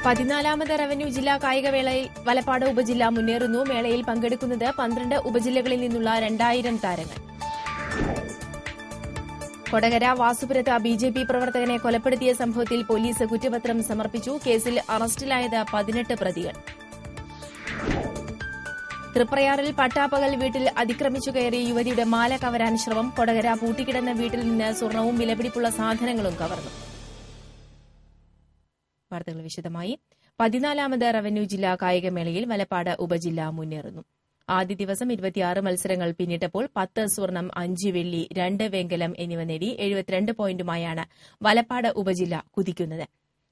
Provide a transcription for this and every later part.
14ാമത് revenue ജില്ലാ കായികമേളയിൽ വലപ്പാട് ഉപജില്ല മുന്നേറുന്നു. മേളയിൽ പങ്കെടുക്കുന്നത് 12 ഉപജില്ലകളിൽ നിന്നുള്ള 2000 താരങ്ങൾ. കൊടകര വാസുപുരത്ത് ബിജെപി പ്രവർത്തകനെ കൊലപ്പെടുത്തിയ സംഭവത്തിൽ പോലീസ് കുറ്റപത്രം സമർപ്പിച്ചു. കേസിൽ അറസ്റ്റിലായത് 18 പ്രതികൾ. തൃപ്രയാറിൽ പട്ടാപ്പകൽ വീട്ടിൽ അതിക്രമിച്ചു കയറി യുവതിയുടെ മാല കവരാൻ ശ്രമം. കൊടകര പൂട്ടിക്കിടന്ന വീട്ടിൽ നിന്ന് സ്വർണവും വിലപിടിപ്പുള്ള സാധനങ്ങളും കവർന്നു. വാർത്തകൾ വിശദമായി. 14ാമത് റവന്യൂ ജില്ലാ കായികമേളയിൽ വലപ്പാട് ഉപജില്ല മുന്നേറുന്നു. ആദ്യ ദിവസം 26 മത്സരങ്ങൾ പിന്നിട്ടപ്പോൾ 10 സ്വർണം, 5 വെള്ളി, 2 വെങ്കലം എന്നിവ നേടി 72 പോയിന്റുമായാണ് വലപ്പാട് ഉപജില്ല കുതിക്കുന്നത്.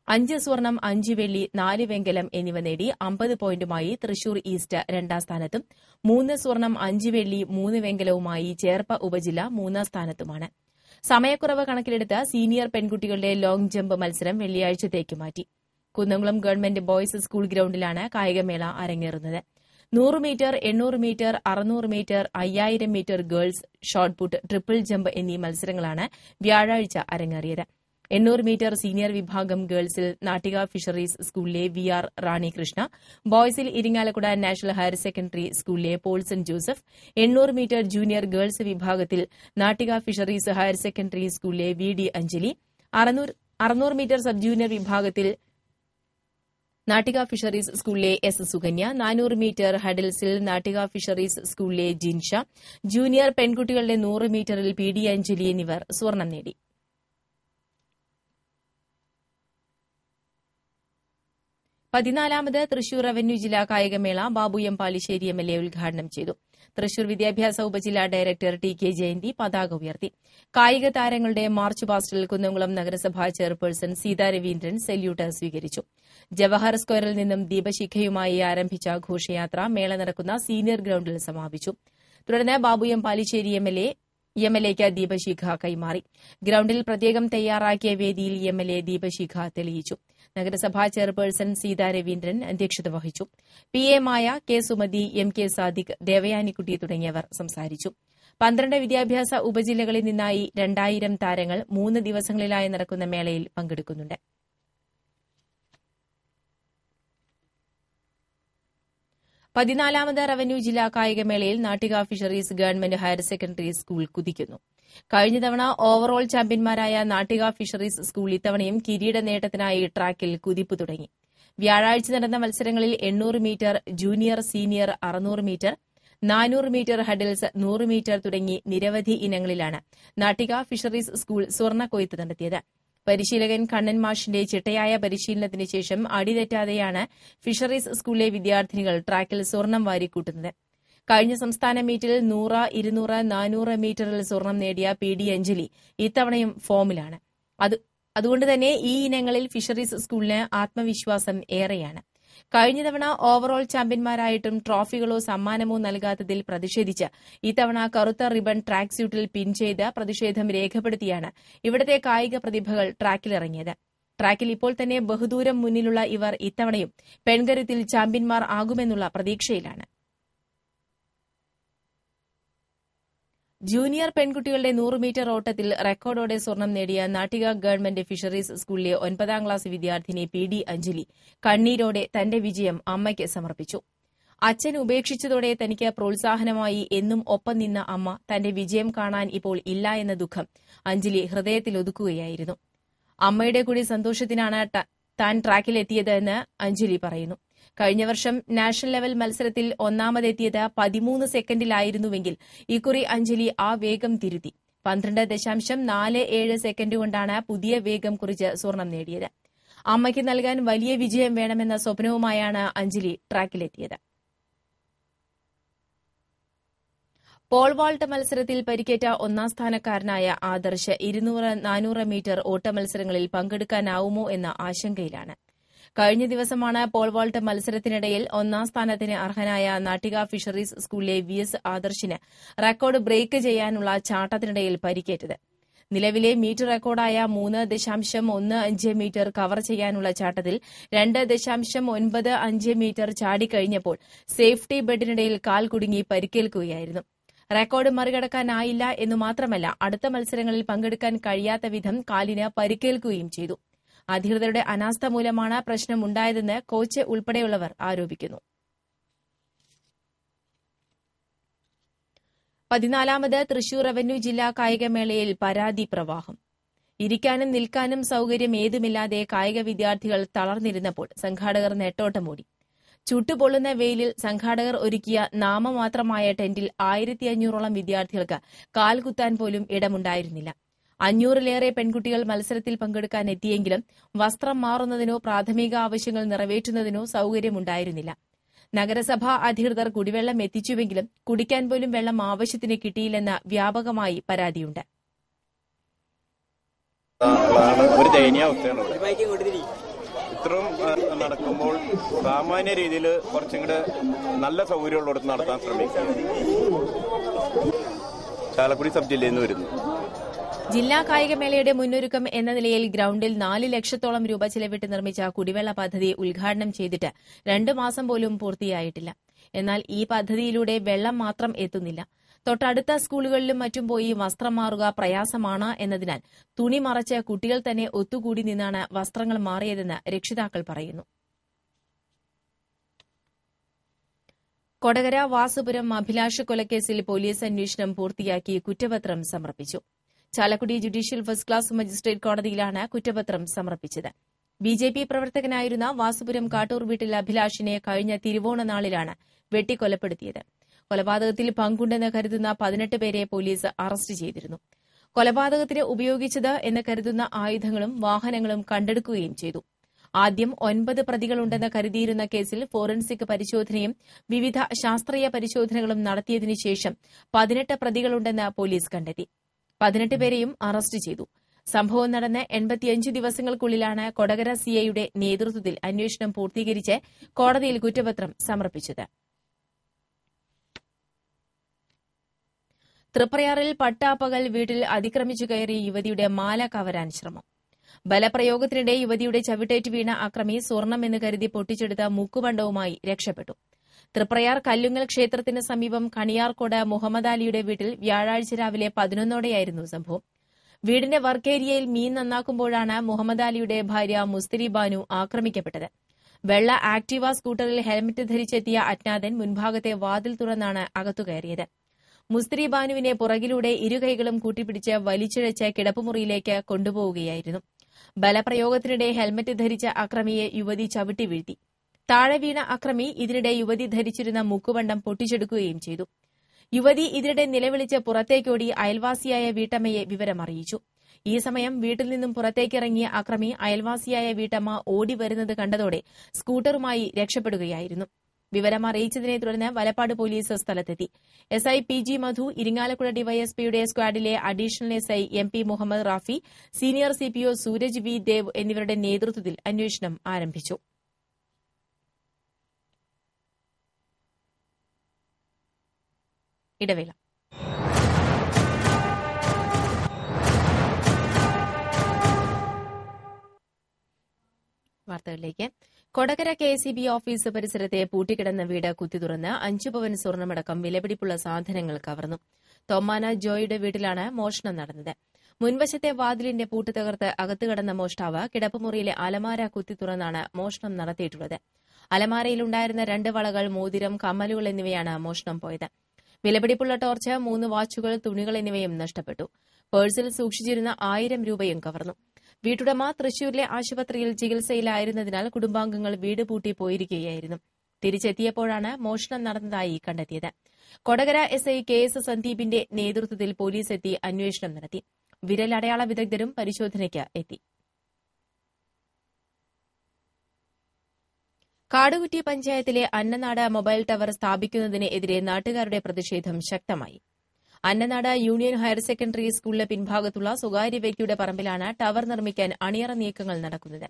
5 സ്വർണം, 5 വെള്ളി, 4 വെങ്കലം എന്നിവ നേടി 50 പോയിന്റുമായി തൃശൂർ ഈസ്റ്റ് 2ാം സ്ഥാനത്തും 3 സ്വർണം, 5 വെള്ളി, 3 വെങ്കലവുമായി ചേർപ്പ ഉപജില്ല 3ാം സ്ഥാനത്തുമാണ്. സമയക്കുറവ് കണക്കിലെടുത്ത് സീനിയർ പെൺകുട്ടികളുടെ ലോങ് ജമ്പ് മത്സരം വെള്ളിയാഴ്ചത്തേക്ക് മാറ്റി. കുന്നംകുളം ഗവൺമെന്റ് ബോയ്സ് സ്കൂൾ ഗ്രൌണ്ടിലാണ് കായികമേള അരങ്ങേറുന്നത്. 100 metre, 800 metre, 600 metre, 5000 metre girls, shot put, triple jump എന്നീ മത്സരങ്ങളാണ് വ്യാഴാഴ്ച അരങ്ങേറിയത്. 800 മീറ്റർ സീനിയർ വിഭാഗം ഗേൾസിൽ നാട്ടിക ഫിഷറീസ് സ്കൂളിലെ VR റാണി കൃഷ്ണ, ബോയ്സിൽ ഇരിങ്ങാലക്കുട നാഷണൽ ഹയർ സെക്കൻഡറി സ്കൂളിലെ Paulson Joseph, 800 metre junior girls വിഭാഗത്തിൽ നാട്ടിക ഫിഷറീസ് ഹയർ സെക്കൻഡറി സ്കൂളിലെ VD Anjali, 600 metre sub junior വിഭാഗത്തിൽ നാട്ടിക ഫിഷറീസ് സ്കൂളിലെ S Sukanya, 400 metre ഹഡിൽസിൽ Nattika fisheries സ്കൂളിലെ ജിൻഷ, ജൂനിയർ പെൺകുട്ടികളുടെ 100 മീറ്ററിൽ PD അഞ്ജലി എന്നിവർ സ്വർണം നേടി. പതിനാലാമത് തൃശൂർ റവന്യൂ ജില്ലാ കായികമേള ബാബു എം പാലിശ്ശേരി MLA ഉദ്ഘാടനം ചെയ്തു. തൃശൂർ വിദ്യാഭ്യാസ ഉപജില്ലാ ഡയറക്ടർ TK ജയന്തി പതാക ഉയർത്തി. കായിക താരങ്ങളുടെ മാർച്ച് പാസ്റ്റിൽ കുന്നംകുളം നഗരസഭാ ചെയർപേഴ്സൺ സീതാ രവീന്ദ്രൻ സല്യൂട്ട് സ്വീകരിച്ചു. ജവഹർ സ്ക്വയറിൽ നിന്നും ദീപശിഖയുമായി ആരംഭിച്ച ഘോഷയാത്ര മേള നടക്കുന്ന സീനിയർ ഗ്രൌണ്ടിൽ സമാപിച്ചു. തുടർന്ന് ബാബു എം പാലിശ്ശേരി MLAയ്ക്ക് ദീപശിഖ കൈമാറി. ഗ്രൌണ്ടിൽ പ്രത്യേകം തയ്യാറാക്കിയ വേദിയിൽ MLA ദീപശിഖ തെളിയിച്ചു. നഗരസഭാ ചെയർപേഴ്സൺ സീതാ രവീന്ദ്രൻ അധ്യക്ഷത വഹിച്ചു. PA മായ K സുമതി, MK സാദിഖ്, ദേവയാനിക്കുട്ടി തുടങ്ങിയവർ സംസാരിച്ചു. 12 വിദ്യാഭ്യാസ ഉപജില്ലകളിൽ നിന്നായി 2000 താരങ്ങൾ 3 ദിവസങ്ങളിലായി നടക്കുന്ന മേളയിൽ പങ്കെടുക്കുന്നുണ്ട്. പതിനാലാമത് റവന്യൂ ജില്ലാ കായികമേളയിൽ Nattika fisheries government higher secondary school കുതിക്കുന്നു. കഴിഞ്ഞ തവണ ഓവറോൾ ചാമ്പ്യന്മാരായ നാട്ടിക ഫിഷറീസ് സ്കൂൾ ഇത്തവണയും കിരീട നേട്ടത്തിനായി ട്രാക്കിൽ കുതിപ്പ് തുടങ്ങി. വ്യാഴാഴ്ച നടന്ന മത്സരങ്ങളിൽ 800 metre junior senior, 600 metre, 400 metre hurdles, 100 metre തുടങ്ങി നിരവധി ഇനങ്ങളിലാണ് നാട്ടിക ഫിഷറീസ് സ്കൂൾ സ്വർണ്ണക്കൊയ്ത്ത് നടത്തിയത്. പരിശീലകൻ കണ്ണൻ മാഷിന്റെ ചിട്ടയായ പരിശീലനത്തിന് ശേഷം അടിതെറ്റാതെയാണ് ഫിഷറീസ് സ്കൂളിലെ വിദ്യാർത്ഥിനികൾ ട്രാക്കിൽ സ്വർണം വാരിക്കൂട്ടുന്നത്. കഴിഞ്ഞ സംസ്ഥാന മീറ്റിൽ 100, 200, 400 മീറ്ററിൽ സ്വർണം നേടിയ PD അഞ്ജലി ഇത്തവണയും ഫോമിലാണ്. അതുകൊണ്ട് തന്നെ ഈ ഇനങ്ങളിൽ ഫിഷറീസ് സ്കൂളിന് ആത്മവിശ്വാസം ഏറെയാണ്. കഴിഞ്ഞ തവണ ഓവറോൾ ചാമ്പ്യന്മാരായിട്ടും ട്രോഫികളോ സമ്മാനമോ നൽകാത്തതിൽ പ്രതിഷേധിച്ച് ഇത്തവണ കറുത്ത റിബൺ ട്രാക്ക് സ്യൂട്ടിൽ പിൻ ചെയ്ത് പ്രതിഷേധം രേഖപ്പെടുത്തിയാണ് ഇവിടത്തെ കായിക പ്രതിഭകൾ ട്രാക്കിലിറങ്ങിയത്. ട്രാക്കിൽ ഇപ്പോൾ തന്നെ ബഹുദൂരം മുന്നിലുള്ള ഇവർ ഇത്തവണയും പെൺകരുത്തിൽ ചാമ്പ്യന്മാർ ആകുമെന്നുള്ള പ്രതീക്ഷയിലാണ്. ജൂനിയർ പെൺകുട്ടികളുടെ 100 മീറ്റർ ഓട്ടത്തിൽ റെക്കോർഡോടെ സ്വർണം നേടിയ നാട്ടിക ഗവൺമെന്റ് ഫിഷറീസ് സ്കൂളിലെ 9ാം ക്ലാസ് വിദ്യാർത്ഥിനി PD അഞ്ജലി കണ്ണീരോടെ തന്റെ വിജയം അമ്മയ്ക്ക് സമർപ്പിച്ചു. അച്ഛൻ ഉപേക്ഷിച്ചതോടെ തനിക്ക് പ്രോത്സാഹനമായി എന്നും ഒപ്പം നിന്ന അമ്മ തന്റെ വിജയം കാണാൻ ഇപ്പോൾ ഇല്ല എന്ന ദുഃഖം അഞ്ജലി ഹൃദയത്തിലൊതുക്കുകയായിരുന്നു. അമ്മയുടെ കൂടി സന്തോഷത്തിനാണ് താൻ ട്രാക്കിലെത്തിയതെന്ന് അഞ്ജലി പറയുന്നു. കഴിഞ്ഞ വർഷം നാഷണൽ ലെവൽ മത്സരത്തിൽ ഒന്നാമതെത്തിയത് 13 സെക്കൻഡിലായിരുന്നുവെങ്കിൽ ഇക്കുറി അഞ്ജലി ആ വേഗം തിരുത്തി 12.47 സെക്കൻഡ് കൊണ്ടാണ് പുതിയ വേഗം കുറിച്ച് സ്വർണം നേടിയത്. അമ്മയ്ക്ക് നൽകാൻ വലിയ വിജയം വേണമെന്ന സ്വപ്നവുമായാണ് അഞ്ജലി ട്രാക്കിലെത്തിയത്. പോൾ വാൾട്ട് മത്സരത്തിൽ പരിക്കേറ്റ 1ാം സ്ഥാനക്കാരനായ ആദർശ് 200, 400 മീറ്റർ ഓട്ടമത്സരങ്ങളിൽ പങ്കെടുക്കാനാവുമോ എന്ന ആശങ്കയിലാണ്. കഴിഞ്ഞ ദിവസമാണ് പോൾ വാൾട്ട് മത്സരത്തിനിടയിൽ 1ാം സ്ഥാനത്തിന് അർഹനായ നാട്ടിക ഫിഷറീസ് സ്കൂളിലെ VS ആദർശിന് റെക്കോർഡ് ബ്രേക്ക് ചെയ്യാനുള്ള ചാട്ടത്തിനിടയിൽ പരിക്കേറ്റത്. നിലവിലെ മീറ്റർ റെക്കോർഡായ 3.15 മീറ്റർ കവർ ചെയ്യാനുള്ള ചാട്ടത്തിൽ 2.95 മീറ്റർ ചാടിക്കഴിഞ്ഞപ്പോൾ സേഫ്റ്റി ബെഡിനിടയിൽ കാൽ കുടുങ്ങി പരിക്കേൽക്കുകയായിരുന്നു. റെക്കോർഡ് മറികടക്കാനായില്ല എന്നു മാത്രമല്ല അടുത്ത മത്സരങ്ങളിൽ പങ്കെടുക്കാൻ കഴിയാത്ത വിധം കാലിന് പരിക്കേൽക്കുകയും ചെയ്തു. അധികൃതരുടെ അനാസ്ഥ മൂലമാണ് പ്രശ്നമുണ്ടായതെന്ന് കോച്ച് ഉൾപ്പെടെയുള്ളവർ ആരോപിക്കുന്നു. 14ാമത് തൃശൂർ റവന്യൂ ജില്ലാ കായികമേളയിൽ പരാതി പ്രവാഹം. ഇരിക്കാനും നിൽക്കാനും സൌകര്യം ഏതുമില്ലാതെ കായിക വിദ്യാർത്ഥികൾ തളർന്നിരുന്നപ്പോൾ സംഘാടകർ നെട്ടോട്ടമോടി. ചുട്ടുപൊള്ളുന്ന വെയിലിൽ സംഘാടകർ ഒരുക്കിയ നാമമാത്രമായ ടെന്റിൽ 1500ഓളം വിദ്യാർത്ഥികൾക്ക് കാൽകുത്താൻ പോലും ഇടമുണ്ടായിരുന്നില്ല. 500-ലേറെ പെൺകുട്ടികൾ മത്സരത്തിൽ പങ്കെടുക്കാൻ എത്തിയെങ്കിലും വസ്ത്രം മാറുന്നതിനോ പ്രാഥമിക ആവശ്യങ്ങൾ നിറവേറ്റുന്നതിനോ സൌകര്യമുണ്ടായിരുന്നില്ല. നഗരസഭാ അധികൃതർ കുടിവെള്ളം എത്തിച്ചുവെങ്കിലും കുടിക്കാൻ പോലും വെള്ളം ആവശ്യത്തിന് കിട്ടിയില്ലെന്ന് വ്യാപകമായി പരാതിയുണ്ട്. ഒരു ദയനീയാവസ്ഥയാണ്. ഇത്രയും നടക്കുമ്പോൾ സാമാന്യ രീതിയിൽ കുറച്ചും കൂടെ നല്ല സൗകര്യമുള്ളിടത്ത് നടത്താൻ ശ്രമിക്കുക. ചാലക്കുടി സബ് ജില്ലയിൽ നിന്ന് വരുന്നു. ജില്ലാ കായികമേളയുടെ മുന്നൊരുക്കം എന്ന നിലയിൽ ഗ്രൌണ്ടിൽ 4 ലക്ഷത്തോളം രൂപ ചെലവിട്ട് നിർമ്മിച്ച കുടിവെള്ള പദ്ധതി ഉദ്ഘാടനം ചെയ്തിട്ട് 2 മാസം പോലും പൂർത്തിയായിട്ടില്ല. എന്നാൽ ഈ പദ്ധതിയിലൂടെ വെള്ളം മാത്രം എത്തുന്നില്ല. തൊട്ടടുത്ത സ്കൂളുകളിലും മറ്റും പോയി വസ്ത്രം മാറുക പ്രയാസമാണ് എന്നതിനാൽ തുണി മറച്ച് കുട്ടികൾ തന്നെ ഒത്തുകൂടി നിന്നാണ് വസ്ത്രങ്ങൾ മാറിയതെന്ന് രക്ഷിതാക്കൾ പറയുന്നു. കൊടകര വാസുപുരം അഭിലാഷ് കൊലക്കേസിൽ പോലീസ് അന്വേഷണം പൂർത്തിയാക്കി കുറ്റപത്രം സമർപ്പിച്ചു. Chalakudy judicial first class magistrate കോടതിയിലാണ് കുറ്റപത്രം സമർപ്പിച്ചത്. ബിജെപി പ്രവർത്തകനായിരുന്ന വാസുപുരം കാട്ടൂർ വീട്ടിൽ അഭിലാഷിനെ കഴിഞ്ഞ തിരുവോണ നാളിലാണ് വെട്ടിക്കൊലപ്പെടുത്തിയത്. കൊലപാതകത്തിൽ പങ്കുണ്ടെന്ന് കരുതുന്ന 18 പേരെ പോലീസ് അറസ്റ്റ് ചെയ്തിരുന്നു. കൊലപാതകത്തിന് ഉപയോഗിച്ചത് എന്ന് കരുതുന്ന ആയുധങ്ങളും വാഹനങ്ങളും കണ്ടെടുക്കുകയും ചെയ്തു. ആദ്യം 9 പ്രതികളുണ്ടെന്ന് കരുതിയിരുന്ന കേസിൽ ഫോറൻസിക് പരിശോധനയും വിവിധ ശാസ്ത്രീയ പരിശോധനകളും നടത്തിയതിനു ശേഷം 18 പ്രതികളുണ്ടെന്ന് പോലീസ് കണ്ടെത്തി. 18 പേരെയും അറസ്റ്റ് ചെയ്തു. സംഭവം നടന്ന് 85 ദിവസങ്ങൾക്കുള്ളിലാണ് കൊടകര സിഐയുടെ നേതൃത്വത്തിൽ അന്വേഷണം പൂർത്തീകരിച്ച് കോടതിയിൽ കുറ്റപത്രം സമർപ്പിച്ചത്. തൃപ്രയാറിൽ പട്ടാപ്പകൽ വീട്ടിൽ അതിക്രമിച്ചു കയറി യുവതിയുടെ മാല കവരാൻ ശ്രമം. ബലപ്രയോഗത്തിനിടെ യുവതിയുടെ ചവിട്ടേറ്റ് വീണ അക്രമി സ്വർണ്ണമെന്ന് കരുതി പൊട്ടിച്ചെടുത്ത മൂക്കുപണ്ടവുമായി രക്ഷപ്പെട്ടു. തൃപ്രയാർ കല്ലുങ്ങൽ ക്ഷേത്രത്തിന് സമീപം കണിയാർക്കോട് മുഹമ്മദ് അലിയുടെ വീട്ടിൽ വ്യാഴാഴ്ച രാവിലെ 11ഓടെയായിരുന്നു സംഭവം. വീടിന്റെ വർക്കേരിയയിൽ മീൻ നന്നാക്കുമ്പോഴാണ് മുഹമ്മദ് അലിയുടെ ഭാര്യ മുസ്തിരി ബാനു ആക്രമിക്കപ്പെട്ടത്. വെള്ള ആക്ടീവ സ്കൂട്ടറിൽ ഹെൽമറ്റ് ധരിച്ചെത്തിയ അജ്ഞാതൻ മുൻഭാഗത്തെ വാതിൽ തുറന്നാണ് അകത്തുകയറിയത്. മുസ്തിരി ബാനുവിനെ പുറകിലൂടെ ഇരുകൈകളും കൂട്ടിപ്പിടിച്ച് വലിച്ചിഴച്ച് കിടപ്പുമുറിയിലേക്ക് കൊണ്ടുപോവുകയായിരുന്നു. ബലപ്രയോഗത്തിനിടെ ഹെൽമറ്റ് ധരിച്ച അക്രമിയെ യുവതി ചവിട്ടി വീഴ്ത്തി. താഴെ വീണ അക്രമി ഇതിനിടെ യുവതി ധരിച്ചിരുന്ന മുക്കുവണ്ടം പൊട്ടിച്ചെടുക്കുകയും ചെയ്തു. യുവതി ഇതിനിടെ നിലവിളിച്ച് പുറത്തേക്കോടി അയൽവാസിയായ വീട്ടമ്മയെ വിവരമറിയിച്ചു. ഈ സമയം വീട്ടിൽ നിന്നും പുറത്തേക്കിറങ്ങിയ അക്രമി അയൽവാസിയായ വീട്ടമ്മ ഓടി വരുന്നത് കണ്ടതോടെ സ്കൂട്ടറുമായി രക്ഷപ്പെടുകയായിരുന്നു. വിവരമറിയിച്ചതിനെ തുടർന്ന് വലപ്പാട് പോലീസ് സ്ഥലത്തെത്തി. എസ്ഐ PG മധു, ഇരിങ്ങാലക്കുട ഡിവൈഎസ്പിയുടെ സ്ക്വാഡിലെ additional SI MP Muhammad Rafi, senior CPO Sooraj V Dev എന്നിവരുടെ നേതൃത്വത്തിൽ അന്വേഷണം ആരംഭിച്ചു. ഇടവേള. വാർത്തകളിലേക്ക്. കൊടകര KCB ഓഫീസ് പരിസരത്തെ പൂട്ടിക്കിടന്ന വീട് കുത്തിത്തുറന്ന് 5 പവൻ സ്വർണ്ണമടക്കം വിലപിടിപ്പുള്ള സാധനങ്ങൾ കവർന്നു. തോമാന ജോയുടെ വീട്ടിലാണ് മോഷണം നടന്നത്. മുൻവശത്തെ വാതിലിന്റെ പൂട്ട് തകർത്ത് അകത്ത് കടന്ന മോഷ്ടാവ് കിടപ്പുമുറിയിലെ അലമാര കുത്തിത്തുറന്നാണ് മോഷണം നടത്തിയിട്ടുള്ളത്. അലമാരയിലുണ്ടായിരുന്ന 2 വളകൾ, മോതിരം, കമ്മലുകൾ എന്നിവയാണ് മോഷണം പോയത്. വിലപിടിപ്പുള്ള ടോർച്ച്, 3 വാച്ചുകൾ, തുണികൾ എന്നിവയും നഷ്ടപ്പെട്ടു. പേഴ്സിൽ സൂക്ഷിച്ചിരുന്ന 1000 രൂപയും കവർന്നു. വീട്ടുടമ തൃശൂരിലെ ആശുപത്രിയിൽ ചികിത്സയിലായിരുന്നതിനാൽ കുടുംബാംഗങ്ങൾ വീട് പൂട്ടി പോയിരിക്കുകയായിരുന്നു. തിരിച്ചെത്തിയപ്പോഴാണ് മോഷണം നടന്നതായി കണ്ടെത്തിയത്. കൊടകര SI KS സന്ദീപിന്റെ നേതൃത്വത്തിൽ പോലീസ് എത്തി അന്വേഷണം നടത്തി. വിരലടയാള വിദഗ്ധരും പരിശോധനയ്ക്ക് എത്തി. കാടുകുറ്റി പഞ്ചായത്തിലെ അന്നനാട് മൊബൈൽ ടവർ സ്ഥാപിക്കുന്നതിനെതിരെ നാട്ടുകാരുടെ പ്രതിഷേധം ശക്തമായി. അന്നനാട് യൂണിയൻ ഹയർ സെക്കൻഡറി സ്കൂളിന് പിൻഭാഗത്തുള്ള സ്വകാര്യ വ്യക്തിയുടെ പറമ്പിലാണ് ടവർ നിർമ്മിക്കാൻ അണിയറ നീക്കങ്ങൾ നടക്കുന്നത്.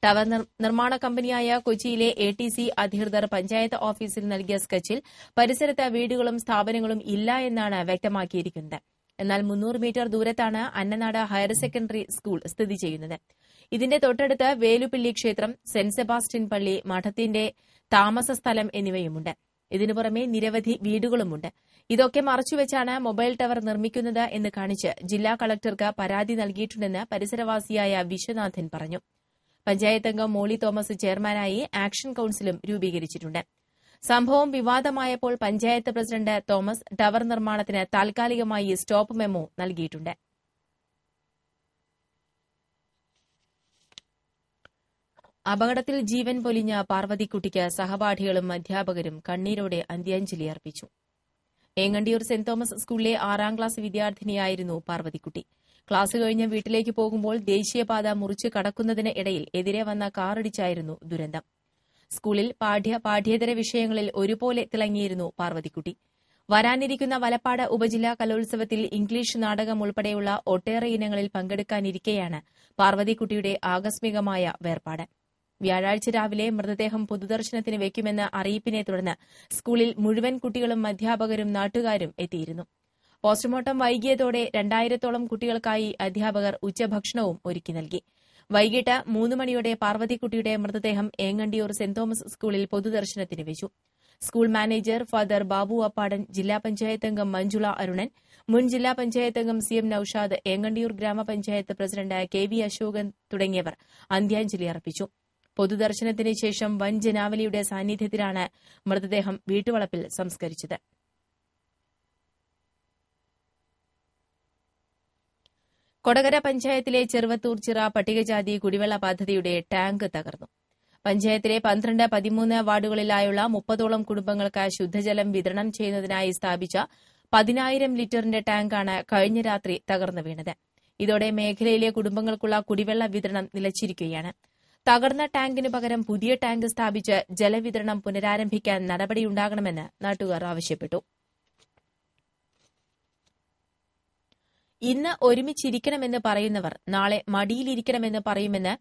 ടവർ നിർമ്മാണ കമ്പനിയായ കൊച്ചിയിലെ ATC അധികൃതർ പഞ്ചായത്ത് ഓഫീസിൽ നൽകിയ സ്കെച്ചിൽ പരിസരത്ത് വീടുകളും സ്ഥാപനങ്ങളും ഇല്ല എന്നാണ് വ്യക്തമാക്കിയിരിക്കുന്നത്. എന്നാൽ 300 മീറ്റർ ദൂരത്താണ് അന്നനാട് ഹയർ സെക്കൻഡറി സ്കൂൾ സ്ഥിതി ചെയ്യുന്നത്. ഇതിന്റെ തൊട്ടടുത്ത് വേലുപ്പിള്ളി ക്ഷേത്രം, സെന്റ് സെബാസ്റ്റ്യൻ പള്ളി, മഠത്തിന്റെ താമസ സ്ഥലം എന്നിവയുമുണ്ട്. ഇതിനു പുറമെ നിരവധി വീടുകളുമുണ്ട്. ഇതൊക്കെ മറച്ചുവെച്ചാണ് മൊബൈൽ ടവർ നിർമ്മിക്കുന്നത് എന്ന് കാണിച്ച് ജില്ലാ കളക്ടർക്ക് പരാതി നൽകിയിട്ടുണ്ടെന്ന് പരിസരവാസിയായ വിശ്വനാഥൻ പറഞ്ഞു. പഞ്ചായത്ത് അംഗം മോളി തോമസ് ചെയർമാനായി ആക്ഷൻ കൌൺസിലും രൂപീകരിച്ചിട്ടുണ്ട്. സംഭവം വിവാദമായപ്പോൾ പഞ്ചായത്ത് പ്രസിഡന്റ് തോമസ് ടവർ നിർമ്മാണത്തിന് താൽക്കാലികമായി സ്റ്റോപ്പ് മെമ്മോ നൽകിയിട്ടുണ്ട്. അപകടത്തിൽ ജീവൻ പൊലിഞ്ഞ പാർവതിക്കുട്ടിക്ക് സഹപാഠികളും അധ്യാപകരും കണ്ണീരോടെ അന്ത്യാഞ്ജലി അർപ്പിച്ചു. ഏങ്ങണ്ടിയൂർ സെന്റ് തോമസ് സ്കൂളിലെ 6ാം ക്ലാസ് വിദ്യാർത്ഥിനിയായിരുന്നു പാർവതിക്കുട്ടി. ക്ലാസ് കഴിഞ്ഞ് വീട്ടിലേക്ക് പോകുമ്പോൾ ദേശീയപാത മുറിച്ച് കടക്കുന്നതിന് ഇടയിൽ എതിരെ വന്ന കാറിടിച്ചായിരുന്നു ദുരന്തം. സ്കൂളിൽ പാഠ്യേതര വിഷയങ്ങളിൽ ഒരുപോലെ തിളങ്ങിയിരുന്നു പാർവതിക്കുട്ടി. വരാനിരിക്കുന്ന വലപ്പാട് ഉപജില്ലാ കലോത്സവത്തിൽ ഇംഗ്ലീഷ് നാടകം ഉൾപ്പെടെയുള്ള ഒട്ടേറെ ഇനങ്ങളിൽ പങ്കെടുക്കാനിരിക്കെയാണ് പാർവതിക്കുട്ടിയുടെ ആകസ്മികമായ വേർപാട്. വ്യാഴാഴ്ച രാവിലെ മൃതദേഹം പൊതുദർശനത്തിന് വയ്ക്കുമെന്ന അറിയിപ്പിനെ തുടർന്ന് സ്കൂളിൽ മുഴുവൻ കുട്ടികളും അധ്യാപകരും നാട്ടുകാരും എത്തിയിരുന്നു. പോസ്റ്റ്മോർട്ടം വൈകിയതോടെ 2000-ഓളം കുട്ടികൾക്കായി അധ്യാപകർ ഉച്ചഭക്ഷണവും ഒരുക്കി നൽകി. വൈകിട്ട് 3 മണിയോടെ പാർവതിക്കുട്ടിയുടെ മൃതദേഹം ഏങ്ങണ്ടിയൂർ സെന്റ് തോമസ് സ്കൂളിൽ പൊതുദർശനത്തിന് വെച്ചു. School manager father Babu Appadan, ജില്ലാ പഞ്ചായത്ത് അംഗം മഞ്ജുള അരുണൻ, മുൻ ജില്ലാ പഞ്ചായത്ത് അംഗം CM നൌഷാദ്, ഏങ്ങണ്ടിയൂർ ഗ്രാമപഞ്ചായത്ത് പ്രസിഡന്റ് KV അശോകൻ തുടങ്ങിയവർ അന്ത്യാഞ്ജലി അർപ്പിച്ചു. പൊതുദർശനത്തിന് ശേഷം വൻ ജനാവലിയുടെ സാന്നിധ്യത്തിലാണ് മൃതദേഹം വീട്ടുവളപ്പിൽ സംസ്കരിച്ചത്. കൊടകര പഞ്ചായത്തിലെ ചെറുവത്തൂർ ചിറ പട്ടികജാതി കുടിവെള്ള പദ്ധതിയുടെ ടാങ്ക് തകർന്നു. പഞ്ചായത്തിലെ 12, 13 വാർഡുകളിലായുള്ള 30ഓളം കുടുംബങ്ങൾക്ക് ശുദ്ധജലം വിതരണം ചെയ്യുന്നതിനായി സ്ഥാപിച്ച 10,000 ലിറ്ററിന്റെ ടാങ്കാണ് കഴിഞ്ഞ രാത്രി തകർന്നു വീണത്. ഇതോടെ മേഖലയിലെ കുടുംബങ്ങൾക്കുള്ള കുടിവെള്ള വിതരണം നിലച്ചിരിക്കുകയാണ്. തകർന്ന ടാങ്കിന് പകരം പുതിയ ടാങ്ക് സ്ഥാപിച്ച് ജലവിതരണം പുനരാരംഭിക്കാൻ നടപടിയുണ്ടാകണമെന്ന് നാട്ടുകാർ ആവശ്യപ്പെട്ടു. ഇന്ന് ഒരുമിച്ചിരിക്കണമെന്ന് പറയുന്നവർ നാളെ മടിയിലിരിക്കണമെന്ന് പറയുമെന്ന്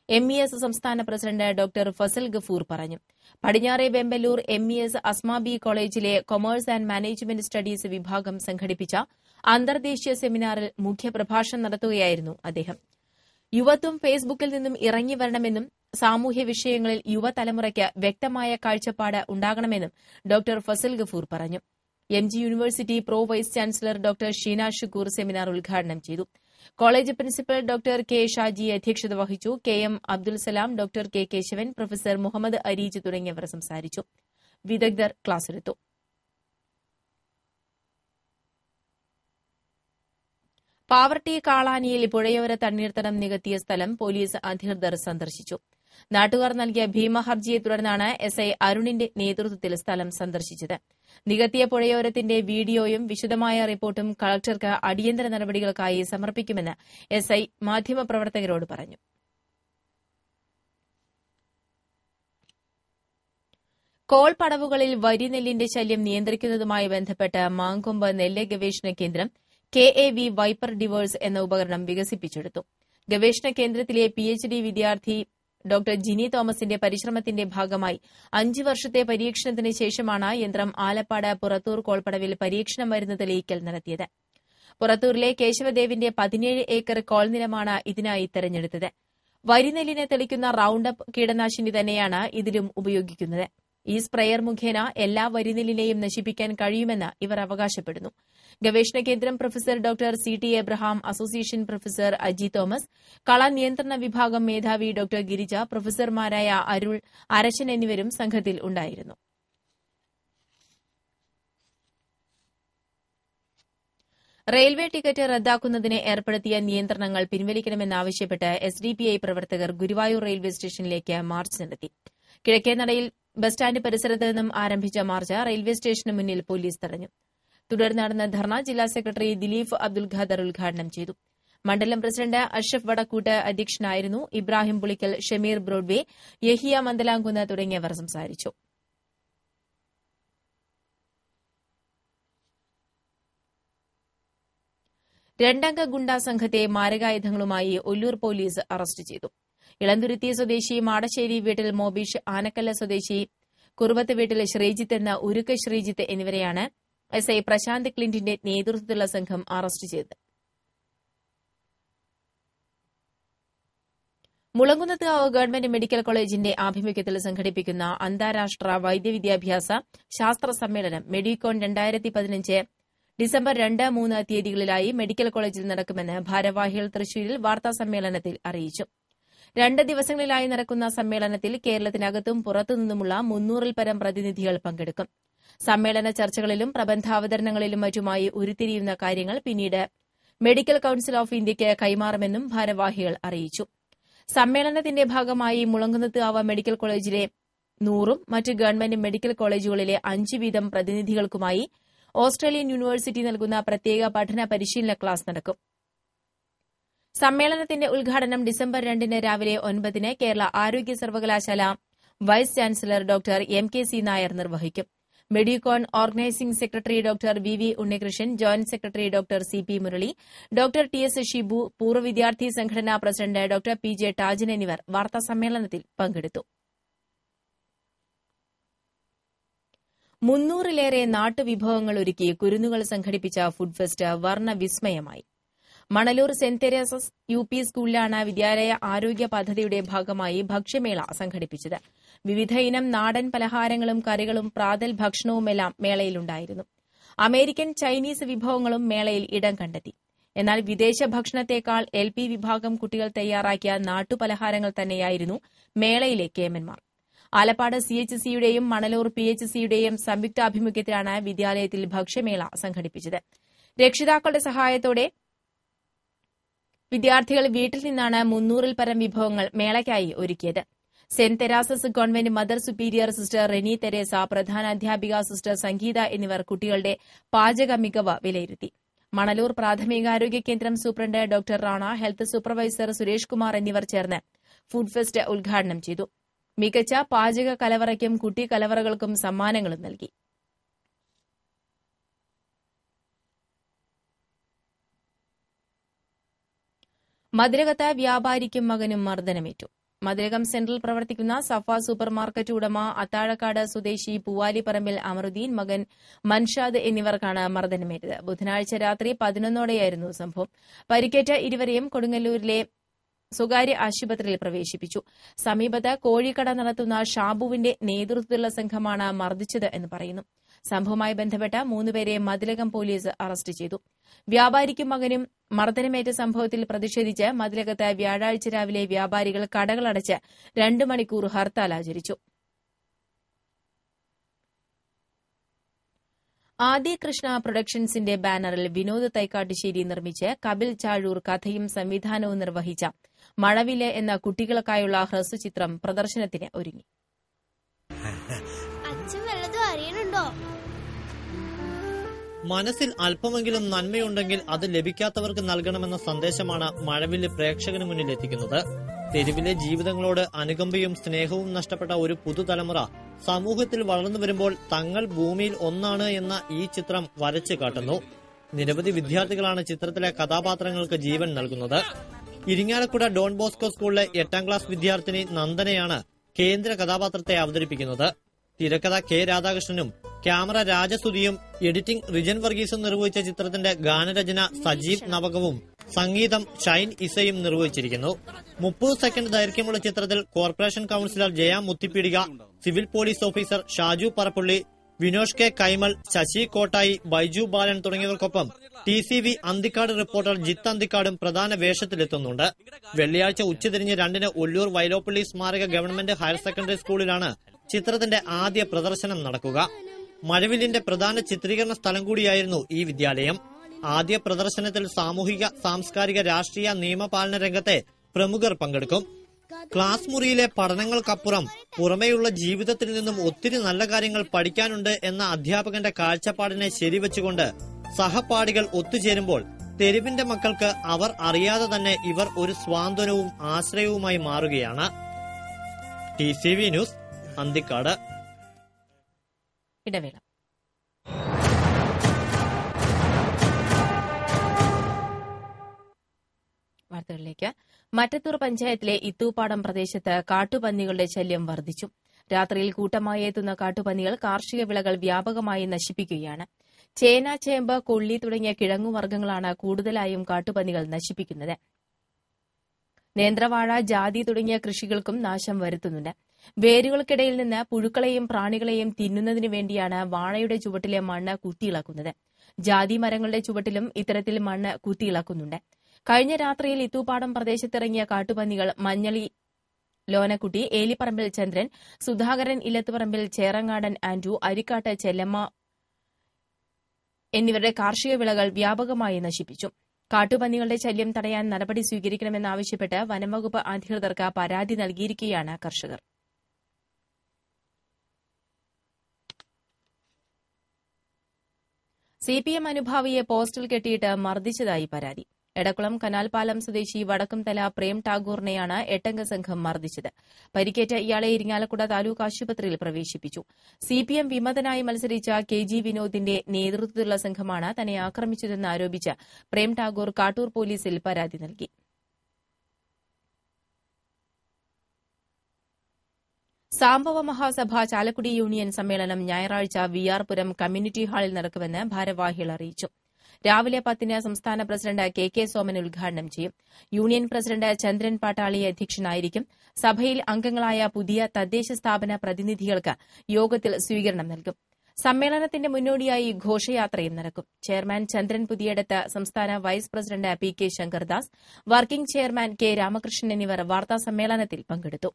MES സംസ്ഥാന പ്രസിഡന്റ് ഡോക്ടർ ഫസൽ ഗഫൂർ പറഞ്ഞു. പടിഞ്ഞാറെ വെമ്പലൂർ MES അസ്മാബി കോളേജിലെ കൊമേഴ്സ് ആൻഡ് മാനേജ്മെന്റ് സ്റ്റഡീസ് വിഭാഗം സംഘടിപ്പിച്ച അന്തർദേശീയ സെമിനാറിൽ മുഖ്യപ്രഭാഷണം നടത്തുകയായിരുന്നു അദ്ദേഹം. യുവത്വം ഫേസ്ബുക്കിൽ നിന്നും ഇറങ്ങിവരണമെന്നും സാമൂഹ്യ വിഷയങ്ങളിൽ യുവതലമുറയ്ക്ക് വ്യക്തമായ കാഴ്ചപ്പാട് ഉണ്ടാകണമെന്നും ഡോക്ടർ ഫസൽ ഗഫൂർ പറഞ്ഞു. MG university pro vice chancellor doctor Sheena Shukoor seminar ഉദ്ഘാടനം ചെയ്തു. College principal doctor K Shaji അധ്യക്ഷത വഹിച്ചു. KM Abdul Salam, doctor K Keshavan, professor Muhammad Areej തുടങ്ങിയവർ സംസാരിച്ചു. വിദഗ്ധർ ക്ലാസെടുത്തു. പാവർട്ടി കാളാനിയിൽ പുഴയോര തണ്ണീർത്തടം നികത്തിയ സ്ഥലം പോലീസ് അധികൃതർ സന്ദർശിച്ചു. നാട്ടുകാർ നൽകിയ ഭീമഹർജിയെ തുടർന്നാണ് SI അരുണിന്റെ നേതൃത്വത്തിൽ സ്ഥലം സന്ദർശിച്ചത്. നികത്തിയ പുഴയോരത്തിന്റെ വീഡിയോയും വിശദമായ റിപ്പോർട്ടും കളക്ടർക്ക് അടിയന്തര നടപടികൾക്കായി സമർപ്പിക്കുമെന്ന് SI മാധ്യമപ്രവർത്തകരോട് പറഞ്ഞു. കോൾ പടവുകളിൽ വരിനെല്ലിന്റെ ശല്യം നിയന്ത്രിക്കുന്നതുമായി ബന്ധപ്പെട്ട് മാങ്കൊമ്പ് നെല്ല് ഗവേഷണ കേന്ദ്രം KAV വൈപ്പർ ഡിവേഴ്സ് എന്ന ഉപകരണം വികസിപ്പിച്ചെടുത്തു. ഗവേഷണ കേന്ദ്രത്തിലെ PhD വിദ്യാർത്ഥി ഡോക്ടർ ജിനി തോമസിന്റെ പരിശ്രമത്തിന്റെ ഭാഗമായി 5 വർഷത്തെ പരീക്ഷണത്തിന് ശേഷമാണ് യന്ത്രം ആലപ്പാട് പുറത്തൂർ കോൾപ്പടവിൽ പരീക്ഷണം മരുന്ന് തെളിയിക്കൽ നടത്തിയത്. പുറത്തൂരിലെ കേശവദേവിന്റെ 17 ഏക്കർ കോൾ നിലമാണ് ഇതിനായി തെരഞ്ഞെടുത്തത്. വരിനെല്ലിനെ തെളിക്കുന്ന റൌണ്ടപ്പ് കീടനാശിനി തന്നെയാണ് ഇതിലും ഉപയോഗിക്കുന്നത്. ഈ സ്പ്രെയർ മുഖേന എല്ലാ വരിനെല്ലിനെയും നശിപ്പിക്കാൻ കഴിയുമെന്ന് ഇവർ അവകാശപ്പെടുന്നു. ഗവേഷണ കേന്ദ്രം professor doctor CT Abraham, association professor Aji Thomas, കള നിയന്ത്രണ വിഭാഗം മേധാവി ഡോക്ടർ ഗിരിജ, പ്രൊഫസർമാരായ അരുൾ, അരശൻ എന്നിവരും സംഘത്തിൽ ഉണ്ടായിരുന്നു. റെയിൽവേ ടിക്കറ്റ് റദ്ദാക്കുന്നതിന് ഏർപ്പെടുത്തിയ നിയന്ത്രണങ്ങൾ പിൻവലിക്കണമെന്നാവശ്യപ്പെട്ട് SDPI പ്രവർത്തകർ ഗുരുവായൂർ റെയിൽവേ സ്റ്റേഷനിലേക്ക് മാർച്ച് നടത്തി. കിഴക്കേനടയിൽ ബസ് സ്റ്റാൻഡ് പരിസരത്ത് നിന്നും ആരംഭിച്ച മാർച്ച് റെയിൽവേ സ്റ്റേഷന് മുന്നിൽ പോലീസ് തടഞ്ഞു. തുടർന്ന് നടന്ന ധർണ ജില്ലാ സെക്രട്ടറി ദിലീപ് അബ്ദുൽ ഖാദർ ഉദ്ഘാടനം ചെയ്തു. മണ്ഡലം പ്രസിഡന്റ് അഷ്റഫ് വടക്കൂട്ട് അധ്യക്ഷനായിരുന്നു. ഇബ്രാഹിം പുളിക്കൽ, ഷമീർ ബ്രോഡ്വേ, യഹിയ മന്ദലാംകുന്ന് തുടങ്ങിയവർ സംസാരിച്ചു. രണ്ടംഗ ഗുണ്ടാ സംഘത്തെ മാരകായുധങ്ങളുമായി ഒല്ലൂർ പോലീസ് അറസ്റ്റ് ചെയ്തു. ഇളന്തുരുത്തി സ്വദേശി മാടശ്ശേരി വീട്ടിൽ മോബീഷ്, ആനക്കല്ല സ്വദേശി കുറുവത്ത് വീട്ടിൽ ശ്രീജിത്ത് എന്ന ഉരുക്ക് ശ്രീജിത്ത് എന്നിവരെയാണ് SI പ്രശാന്ത് ക്ലിന്റിന്റെ നേതൃത്വത്തിലുള്ള സംഘം അറസ്റ്റ് ചെയ്തത്. മുളങ്കുന്നത്ത്കാവ് ഗവൺമെന്റ് മെഡിക്കൽ കോളേജിന്റെ ആഭിമുഖ്യത്തിൽ സംഘടിപ്പിക്കുന്ന അന്താരാഷ്ട്ര വൈദ്യവിദ്യാഭ്യാസ ശാസ്ത്ര സമ്മേളനം മെഡിക്കോൺ 2015 ഡിസംബർ 2, 3 തീയതികളിലായി മെഡിക്കൽ കോളേജിൽ നടക്കുമെന്ന് ഭാരവാഹികൾ തൃശൂരിൽ വാർത്താസമ്മേളനത്തിൽ അറിയിച്ചു. 2 ദിവസങ്ങളിലായി നടക്കുന്ന സമ്മേളനത്തിൽ കേരളത്തിനകത്തും പുറത്തുനിന്നുമുള്ള 300-ൽ പരം പ്രതിനിധികൾ പങ്കെടുക്കും. സമ്മേളന ചർച്ചകളിലും പ്രബന്ധാവതരണങ്ങളിലും മറ്റുമായി ഉരുത്തിരിയുന്ന കാര്യങ്ങൾ പിന്നീട് മെഡിക്കൽ കൌൺസിൽ ഓഫ് ഇന്ത്യയ്ക്ക് കൈമാറുമെന്നും ഭാരവാഹികൾ അറിയിച്ചു. സമ്മേളനത്തിന്റെ ഭാഗമായി മുളങ്കുന്നത്ത് മെഡിക്കൽ കോളേജിലെ 100-ഉം മറ്റ് ഗവൺമെന്റ് മെഡിക്കൽ കോളേജുകളിലെ 5 വീതം പ്രതിനിധികൾക്കുമായി ഓസ്ട്രേലിയൻ യൂണിവേഴ്സിറ്റി നൽകുന്ന പ്രത്യേക പഠന പരിശീലന ക്ലാസ് നടക്കും. സമ്മേളനത്തിന്റെ ഉദ്ഘാടനം ഡിസംബർ 2 രാവിലെ 9 കേരള ആരോഗ്യ സർവകലാശാല vice chancellor doctor MKC Nair നിർവഹിക്കും. Medicon organising secretary doctor VV Unnikrishnan, joint secretary doctor CP Murali, doctor TS Shibu, പൂർവ്വ വിദ്യാർത്ഥി സംഘടനാ പ്രസിഡന്റ് ഡോക്ടർ PJ ടാജൻ എന്നിവർ വാർത്താസമ്മേളനത്തിൽ പങ്കെടുത്തു. 300-ലേറെ നാട്ടുവിഭവങ്ങൾ ഒരുക്കി കുരുന്നുകൾ സംഘടിപ്പിച്ച ഫുഡ് ഫെസ്റ്റ് വർണ്ണവിസ്മയമായി. മണലൂർ സെന്റ് തെരേസസ് UP സ്കൂളിലാണ് വിദ്യാലയ ആരോഗ്യ പദ്ധതിയുടെ ഭാഗമായി ഭക്ഷ്യമേള സംഘടിപ്പിച്ചത്. വിവിധ ഇനം നാടൻ പലഹാരങ്ങളും കറികളും പ്രാതൽ ഭക്ഷണവുമെല്ലാം മേളയിലുണ്ടായിരുന്നു. അമേരിക്കൻ, ചൈനീസ് വിഭവങ്ങളും മേളയിൽ ഇടം കണ്ടെത്തി. എന്നാൽ വിദേശ ഭക്ഷണത്തേക്കാൾ LP വിഭാഗം കുട്ടികൾ തയ്യാറാക്കിയ നാട്ടുപലഹാരങ്ങൾ തന്നെയായിരുന്നു മേളയിലെ കേമന്മാർ. ആലപ്പാട് CHCയുടെയും മണലൂർ PHCയുടെയും സംയുക്താഭിമുഖ്യത്തിലാണ് വിദ്യാലയത്തിൽ ഭക്ഷ്യമേള സംഘടിപ്പിച്ചത്. രക്ഷിതാക്കളുടെ സഹായത്തോടെ വിദ്യാർത്ഥികൾ വീട്ടിൽ നിന്നാണ് 300-ൽ പരം വിഭവങ്ങൾ മേളയ്ക്കായി ഒരുക്കിയത്. Saint Teresa's government mother superior sister Reni Teresa, പ്രധാനാധ്യാപിക സിസ്റ്റർ സംഗീത എന്നിവർ കുട്ടികളുടെ പാചക മികവ് വിലയിരുത്തി. മണലൂർ പ്രാഥമികാരോഗ്യ കേന്ദ്രം superintendent doctor Rana, health supervisor Suresh Kumar എന്നിവർ ചേർന്ന് ഫുഡ് ഫെസ്റ്റ് ഉദ്ഘാടനം ചെയ്തു. മികച്ച പാചക കലവറയ്ക്കും കുട്ടി കലവറകൾക്കും സമ്മാനങ്ങളും നൽകി. മതിലകത്ത് വ്യാപാരിക്കും മകനും മർദ്ദനമേറ്റു. മതിലകം സെന്ററിൽ പ്രവർത്തിക്കുന്ന സഫ സൂപ്പർ മാർക്കറ്റ് ഉടമ അത്താഴക്കാട് സ്വദേശി പൂവാലിപ്പറമ്പിൽ അമറുദ്ദീൻ, മകൻ മൻഷാദ് എന്നിവർക്കാണ് മർദ്ദനമേറ്റത്. ബുധനാഴ്ച രാത്രി 11-ഓടെയായിരുന്നു സംഭവം. പരിക്കേറ്റ ഇരുവരെയും കൊടുങ്ങല്ലൂരിലെ സ്വകാര്യ ആശുപത്രിയിൽ പ്രവേശിപ്പിച്ചു. സമീപത്ത് കോഴിക്കട നടത്തുന്ന ഷാബുവിന്റെ നേതൃത്വത്തിലുള്ള സംഘമാണ് മർദ്ദിച്ചത് എന്ന് പറയുന്നു. സംഭവവുമായി ബന്ധപ്പെട്ട 3 പേരെ മതിലകം പോലീസ് അറസ്റ്റ് ചെയ്തു. വ്യാപാരിക്കും മകനും മർദ്ദനമേറ്റ സംഭവത്തിൽ പ്രതിഷേധിച്ച് മതിലകത്ത് വ്യാഴാഴ്ച രാവിലെ വ്യാപാരികൾ കടകളടച്ച് 2 മണിക്കൂർ ഹർത്താൽ ആചരിച്ചു. ആദി കൃഷ്ണ പ്രൊഡക്ഷൻസിന്റെ ബാനറിൽ വിനോദ് തൈക്കാട്ടുശ്ശേരി നിർമ്മിച്ച് കപിൽ ചാഴൂർ കഥയും സംവിധാനവും നിർവഹിച്ച മഴവില് എന്ന കുട്ടികൾക്കായുള്ള ഹ്രസ്വചിത്രം പ്രദർശനത്തിന് ഒരുങ്ങി. മനസ്സിൽ അല്പമെങ്കിലും നന്മയുണ്ടെങ്കിൽ അത് ലഭിക്കാത്തവർക്ക് നൽകണമെന്ന സന്ദേശമാണ് മഴവില് പ്രേക്ഷകന് മുന്നിൽ എത്തിക്കുന്നത്. തെരുവിലെ ജീവിതങ്ങളോട് അനുകമ്പയും സ്നേഹവും നഷ്ടപ്പെട്ട ഒരു പുതുതലമുറ സമൂഹത്തിൽ വളർന്നു വരുമ്പോൾ തങ്ങൾ ഭൂമിയിൽ ഒന്നാണ് എന്ന ഈ ചിത്രം വരച്ചു കാട്ടുന്നു. നിരവധി വിദ്യാർത്ഥികളാണ് ചിത്രത്തിലെ കഥാപാത്രങ്ങൾക്ക് ജീവൻ നൽകുന്നത്. ഇരിങ്ങാലക്കുട ഡോൺ ബോസ്കോ സ്കൂളിലെ 8ാം ക്ലാസ് വിദ്യാർത്ഥിനി നന്ദനയാണ് കേന്ദ്ര കഥാപാത്രത്തെ അവതരിപ്പിക്കുന്നത്. തിരക്കഥ K രാധാകൃഷ്ണനും ക്യാമറ രാജസുധിയും എഡിറ്റിംഗ് റിജൻ വർഗീസും നിർവഹിച്ച ചിത്രത്തിന്റെ ഗാനരചന സജീവ് നവകവും സംഗീതം ഷൈൻ ഇസയും നിർവഹിച്ചിരിക്കുന്നു. 30 സെക്കൻഡ് ദൈർഘ്യമുള്ള ചിത്രത്തിൽ corporation councillor Jaya Muthipeedika, civil police officer Shaju Parappully, Vinosh K Kaimal, Sasi Kottayi, Baiju Balan തുടങ്ങിയവർക്കൊപ്പം TCV അന്തിക്കാട് റിപ്പോർട്ടർ ജിത്ത് അന്തിക്കാടും പ്രധാന വേഷത്തിലെത്തുന്നുണ്ട്. വെള്ളിയാഴ്ച ഉച്ചതിരിഞ്ഞ് 2-ന് ഒല്ലൂർ വൈലോപ്പള്ളി സ്മാരക ഗവൺമെന്റ് ഹയർ സെക്കൻഡറി സ്കൂളിലാണ് ചിത്രത്തിന്റെ ആദ്യ പ്രദർശനം നടക്കുക. മഴവില്ലിന്റെ പ്രധാന ചിത്രീകരണ സ്ഥലം കൂടിയായിരുന്നു ഈ വിദ്യാലയം. ആദ്യ പ്രദർശനത്തിൽ സാമൂഹിക, സാംസ്കാരിക, രാഷ്ട്രീയ, നിയമപാലന രംഗത്തെ പ്രമുഖർ പങ്കെടുക്കും. ക്ലാസ് മുറിയിലെ പഠനങ്ങൾക്കപ്പുറം പുറമേയുള്ള ജീവിതത്തിൽ നിന്നും ഒത്തിരി നല്ല കാര്യങ്ങൾ പഠിക്കാനുണ്ട് എന്ന അധ്യാപകന്റെ കാഴ്ചപ്പാടിനെ ശരിവെച്ചുകൊണ്ട് സഹപാഠികൾ ഒത്തുചേരുമ്പോൾ തെരുവിന്റെ മക്കൾക്ക് അവർ അറിയാതെ തന്നെ ഇവർ ഒരു സ്വാന്തനവും ആശ്രയവുമായി മാറുകയാണ്. TCV news, Anthikad. ഇടവേള. വാർത്തകളിലേക്ക്. മറ്റത്തൂർ പഞ്ചായത്തിലെ ഇത്തൂപ്പാടം പ്രദേശത്ത് കാട്ടുപന്നികളുടെ ശല്യം വർദ്ധിച്ചു. രാത്രിയിൽ കൂട്ടമായി എത്തുന്ന കാട്ടുപന്നികൾ കാർഷിക വിളകൾ വ്യാപകമായി നശിപ്പിക്കുകയാണ്. ചേന, ചേമ്പ്, കൊള്ളി തുടങ്ങിയ കിഴങ്ങുവർഗ്ഗങ്ങളാണ് കൂടുതലായും കാട്ടുപന്നികൾ നശിപ്പിക്കുന്നത്. നേന്ത്രവാഴ, ജാതി തുടങ്ങിയ കൃഷികൾക്കും നാശം വരുത്തുന്നുണ്ട്. വേരുകൾക്കിടയിൽ നിന്ന് പുഴുക്കളെയും പ്രാണികളെയും തിന്നുന്നതിനു വേണ്ടിയാണ് വാഴയുടെ ചുവട്ടിലെ മണ്ണ് കുത്തിയിളക്കുന്നത്. ജാതി മരങ്ങളുടെ ചുവട്ടിലും ഇത്തരത്തിൽ മണ്ണ് കുത്തിയിളക്കുന്നുണ്ട്. കഴിഞ്ഞ രാത്രിയിൽ ഇത്തൂപ്പാടം പ്രദേശത്തിറങ്ങിയ കാട്ടുപന്നികൾ മഞ്ഞളി ലോനക്കുട്ടി, ഏലിപ്പറമ്പിൽ ചന്ദ്രൻ, സുധാകരൻ ഇല്ലത്തുപറമ്പിൽ, ചേറങ്ങാടൻ ആൻഡ്രു, അരിക്കാട്ട് ചെല്ലമ്മ എന്നിവരുടെ കാർഷിക വിളകൾ വ്യാപകമായി നശിപ്പിച്ചു. കാട്ടുപന്നികളുടെ ശല്യം തടയാൻ നടപടി സ്വീകരിക്കണമെന്നാവശ്യപ്പെട്ട് വനംവകുപ്പ് അധികൃതർക്ക് പരാതി നൽകിയിരിക്കുകയാണ് കർഷകർ. സിപിഎം അനുഭാവിയെ പോസ്റ്റിൽ കെട്ടിയിട്ട് മർദ്ദിച്ചതായി പരാതി. എടക്കുളം കനാൽപാലം സ്വദേശി വടക്കുംതല പ്രേം ടാഗോറിനെയാണ് 8-അംഗ സംഘം മർദ്ദിച്ചത്. പരിക്കേറ്റ ഇയാളെ ഇരിങ്ങാലക്കുട താലൂക്ക് ആശുപത്രിയിൽ പ്രവേശിപ്പിച്ചു. സിപിഎം വിമതനായി മത്സരിച്ച കെ.ജി. വിനോദിന്റെ നേതൃത്വത്തിലുള്ള സംഘമാണ് തന്നെ ആക്രമിച്ചതെന്ന് ആരോപിച്ച് പ്രേം ടാഗോർ കാട്ടൂർ പോലീസിൽ പരാതി നൽകി. സാംബവ മഹാസഭ ചാലക്കുടി യൂണിയൻ സമ്മേളനം ഞായറാഴ്ച വിആർപുരം കമ്മ്യൂണിറ്റി ഹാളിൽ നടക്കുമെന്ന് ഭാരവാഹികൾ അറിയിച്ചു. രാവിലെ 10-ന് സംസ്ഥാന പ്രസിഡന്റ് കെ സോമൻ ഉദ്ഘാടനം ചെയ്യും. യൂണിയൻ പ്രസിഡന്റ് ചന്ദ്രൻ പാട്ടാളി അധ്യക്ഷനായിരിക്കും. സഭയിൽ അംഗങ്ങളായ പുതിയ തദ്ദേശ സ്ഥാപന പ്രതിനിധികൾക്ക് യോഗത്തിൽ സ്വീകരണം നൽകും. സമ്മേളനത്തിന്റെ മുന്നോടിയായി ഘോഷയാത്രയും നടക്കും. ചെയർമാൻ ചന്ദ്രൻ പുതിയടത്ത്, സംസ്ഥാന vice president P K. Shankardas, working chairman K. Ramakrishnan എന്നിവർ വാർത്താസമ്മേളനത്തിൽ പങ്കെടുത്തു.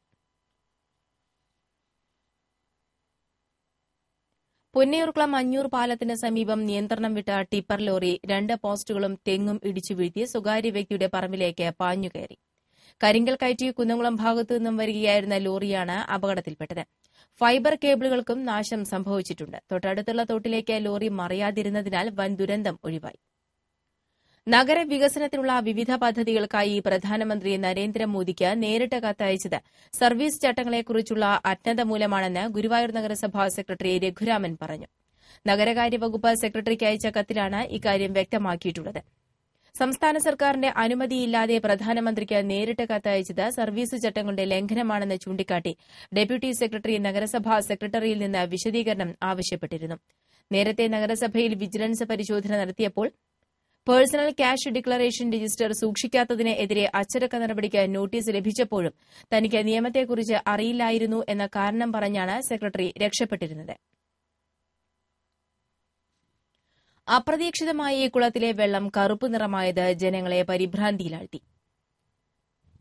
പുന്നയൂർക്കുളം അഞ്ഞൂർ പാലത്തിന് സമീപം നിയന്ത്രണം വിട്ട ടിപ്പർ ലോറി 2 പോസ്റ്റുകളും തെങ്ങും ഇടിച്ചു വീഴ്ത്തി സ്വകാര്യ വ്യക്തിയുടെ പറമ്പിലേക്ക് പാഞ്ഞുകയറി. കരിങ്കൽ കയറ്റി കുന്നംകുളം ഭാഗത്തു നിന്നും വരികയായിരുന്ന ലോറിയാണ് അപകടത്തിൽപ്പെട്ടത്. ഫൈബർ കേബിളുകൾക്കും നാശം സംഭവിച്ചിട്ടുണ്ട്. തൊട്ടടുത്തുള്ള തോട്ടിലേക്ക് ലോറി മറിയാതിരുന്നതിനാൽ വൻ ദുരന്തം ഒഴിവായി. നഗരവികസനത്തിനുള്ള വിവിധ പദ്ധതികൾക്കായി പ്രധാനമന്ത്രി നരേന്ദ്രമോദിക്ക് നേരിട്ട് കത്തയച്ചത് സർവീസ് ചട്ടങ്ങളെക്കുറിച്ചുള്ള അജ്ഞത മൂലമാണെന്ന് ഗുരുവായൂർ നഗരസഭാ സെക്രട്ടറി രഘുരാമൻ പറഞ്ഞു. നഗരകാര്യ വകുപ്പ് സെക്രട്ടറിക്ക് അയച്ച കത്തിലാണ് ഇക്കാര്യം വ്യക്തമാക്കിയിട്ടുള്ളത്. സംസ്ഥാന സർക്കാരിന്റെ അനുമതിയില്ലാതെ പ്രധാനമന്ത്രിക്ക് നേരിട്ട് കത്തയച്ചത് സർവീസ് ചട്ടങ്ങളുടെ ലംഘനമാണെന്ന് ചൂണ്ടിക്കാട്ടി ഡെപ്യൂട്ടി സെക്രട്ടറി നഗരസഭാ സെക്രട്ടറിയിൽ നിന്ന് വിശദീകരണം ആവശ്യപ്പെട്ടിരുന്നു. നേരത്തെ നഗരസഭയിൽ വിജിലൻസ് പരിശോധന നടത്തിയപ്പോൾ പേഴ്സണൽ ക്യാഷ് ഡിക്ലറേഷൻ രജിസ്റ്റർ സൂക്ഷിക്കാത്തതിന് എതിരെ അച്ചടക്ക നടപടിക്ക് നോട്ടീസ് ലഭിച്ചപ്പോഴും തനിക്ക് നിയമത്തെക്കുറിച്ച് അറിയില്ലായിരുന്നു എന്ന കാരണം പറഞ്ഞാണ് സെക്രട്ടറി രക്ഷപ്പെട്ടിരുന്നത്. അപ്രതീക്ഷിതമായി കുളത്തിലെ വെള്ളം കറുപ്പ് നിറമായത് ജനങ്ങളെ പരിഭ്രാന്തിയിലാഴ്ത്തി.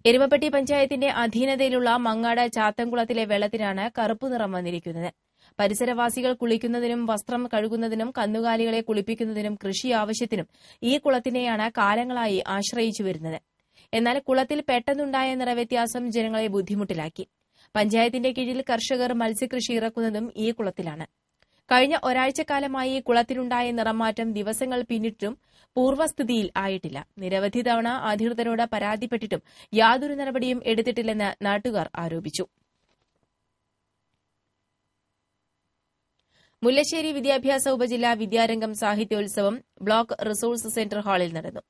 എരുമപ്പെട്ടി പഞ്ചായത്തിന്റെ അധീനതയിലുള്ള മങ്ങാട് ചാത്തൻകുളത്തിലെ വെള്ളത്തിനാണ് കറുപ്പ് നിറം വന്നിരിക്കുന്നത്. പരിസരവാസികൾ കുളിക്കുന്നതിനും വസ്ത്രം കഴുകുന്നതിനും കന്നുകാലികളെ കുളിപ്പിക്കുന്നതിനും കൃഷി ആവശ്യത്തിനും ഈ കുളത്തിനെയാണ് കാലങ്ങളായി ആശ്രയിച്ചു വരുന്നത്. എന്നാൽ കുളത്തിൽ പെട്ടെന്നുണ്ടായ നിറവ്യത്യാസം ജനങ്ങളെ ബുദ്ധിമുട്ടിലാക്കി. പഞ്ചായത്തിന്റെ കീഴിൽ കർഷകർ മത്സ്യകൃഷി ഇറക്കുന്നതും ഈ കുളത്തിലാണ്. കഴിഞ്ഞ ഒരാഴ്ചക്കാലമായി കുളത്തിലുണ്ടായ നിറമാറ്റം ദിവസങ്ങൾ പിന്നിട്ടും പൂർവ്വസ്ഥിതിയിൽ ആയിട്ടില്ല. നിരവധി തവണ അധികൃതരോട് പരാതിപ്പെട്ടിട്ടും യാതൊരു നടപടിയും എടുത്തിട്ടില്ലെന്ന് നാട്ടുകാർ ആരോപിച്ചു. മുല്ലശ്ശേരി വിദ്യാഭ്യാസ ഉപജില്ലാ വിദ്യാരംഗം സാഹിത്യോത്സവം ബ്ലോക്ക് റിസോഴ്സ് സെന്റർ ഹാളിൽ നടന്നു.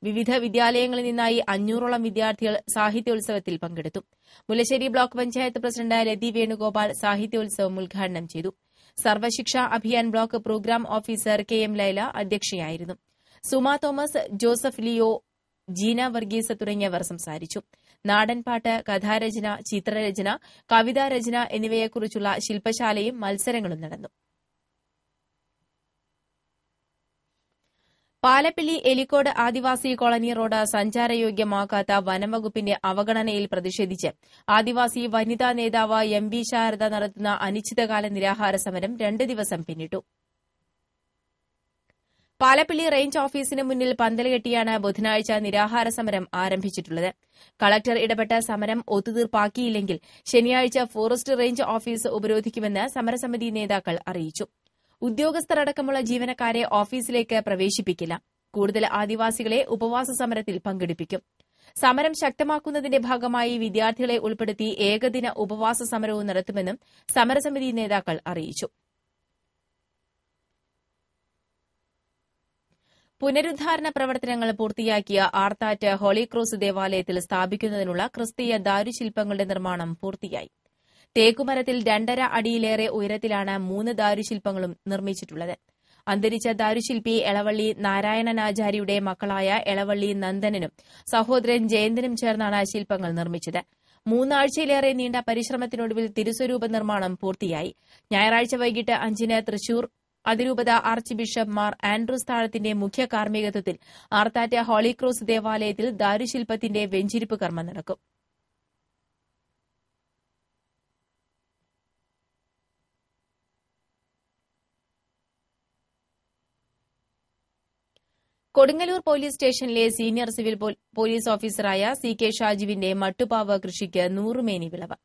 വിവിധ വിദ്യാലയങ്ങളിൽ നിന്നായി 500ഓളം വിദ്യാർത്ഥികൾ സാഹിത്യോത്സവത്തിൽ പങ്കെടുത്തു. മുല്ലശ്ശേരി ബ്ലോക്ക് പഞ്ചായത്ത് പ്രസിഡന്റ് ലതി വേണുഗോപാൽ സാഹിത്യോത്സവം ഉദ്ഘാടനം ചെയ്തു. Sarva Shiksha Abhiyan block programme officer കെ.എം. ലൈല അധ്യക്ഷയായിരുന്നു. സുമ തോമസ്, ജോസഫ് ലിയോ, ജീന വർഗീസ് തുടങ്ങിയവർ സംസാരിച്ചു. നാടൻപാട്ട്, കഥാരചന, ചിത്രരചന, കവിതാരചന എന്നിവയെക്കുറിച്ചുള്ള ശില്പശാലയും മത്സരങ്ങളും നടന്നു. പാലപ്പിള്ളി എലിക്കോട് ആദിവാസി കോളനി റോഡ് സഞ്ചാരയോഗ്യമാക്കാത്ത വനംവകുപ്പിന്റെ അവഗണനയിൽ പ്രതിഷേധിച്ച് ആദിവാസി വനിതാ നേതാവ് എം.വി. ശാരദ നടത്തുന്ന അനിശ്ചിതകാല നിരാഹാര സമരം 2 ദിവസം പിന്നിട്ടു. പാലപ്പിള്ളി റേഞ്ച് ഓഫീസിന് മുന്നിൽ പന്തൽ കെട്ടിയാണ് ബുധനാഴ്ച നിരാഹാര സമരം ആരംഭിച്ചിട്ടുള്ളത്. കളക്ടർ ഇടപെട്ട സമരം ഒത്തുതീർപ്പാക്കിയില്ലെങ്കിൽ ശനിയാഴ്ച ഫോറസ്റ്റ് റേഞ്ച് ഓഫീസ് ഉപരോധിക്കുമെന്ന് സമരസമിതി നേതാക്കൾ അറിയിച്ചു. ഉദ്യോഗസ്ഥർ അടക്കമുള്ള ജീവനക്കാരെ ഓഫീസിലേക്ക് പ്രവേശിപ്പിക്കില്ല. കൂടുതൽ ആദിവാസികളെ ഉപവാസ സമരത്തിൽ പങ്കെടുപ്പിക്കും. സമരം ശക്തമാക്കുന്നതിന്റെ ഭാഗമായി വിദ്യാർത്ഥികളെ ഉൾപ്പെടുത്തി ഏകദിന ഉപവാസ സമരവും നടത്തുമെന്നും സമരസമിതി നേതാക്കൾ അറിയിച്ചു. പുനരുദ്ധാരണ പ്രവർത്തനങ്ങൾ പൂർത്തിയാക്കിയ ആർത്താറ്റ് ഹോളി ക്രോസ് ദേവാലയത്തിൽ സ്ഥാപിക്കുന്നതിനുള്ള ക്രിസ്തീയ ദാരുശില്പങ്ങളുടെ നിർമ്മാണം പൂർത്തിയായി. തേക്കുമരത്തിൽ 2.5 അടിയിലേറെ ഉയരത്തിലാണ് 3 ദാരുശില്പങ്ങളും നിർമ്മിച്ചിട്ടുള്ളത്. അന്തരിച്ച ദാരുശില്പി എളവള്ളി നാരായണനാചാര്യയുടെ മക്കളായ എളവള്ളി നന്ദനനും സഹോദരൻ ജയന്തനും ചേർന്നാണ് ശില്പങ്ങൾ നിർമ്മിച്ചത്. 3 ആഴ്ചയിലേറെ നീണ്ട പരിശ്രമത്തിനൊടുവിൽ തിരുസ്വരൂപ നിർമ്മാണം പൂർത്തിയായി. ഞായറാഴ്ച വൈകിട്ട് 5-ന് തൃശൂർ അതിരൂപത ആർച്ച് ബിഷപ്പ് മാർ ആൻഡ്രൂസ് താഴത്തിന്റെ മുഖ്യ കാർമ്മികത്വത്തിൽ ആർത്താറ്റ് ഹോളി ക്രോസ് ദേവാലയത്തിൽ ദാരുശില്പത്തിന്റെ വെഞ്ചിരിപ്പ് കർമ്മം നടക്കും. കൊടുങ്ങല്ലൂർ പോലീസ് സ്റ്റേഷനിലെ സീനിയർ സിവിൽ പോലീസ് ഓഫീസറായ സി കെ ഷാജുവിന്റെ മട്ടുപാവ് കൃഷിക്ക് 100 മേനി വിളവ്.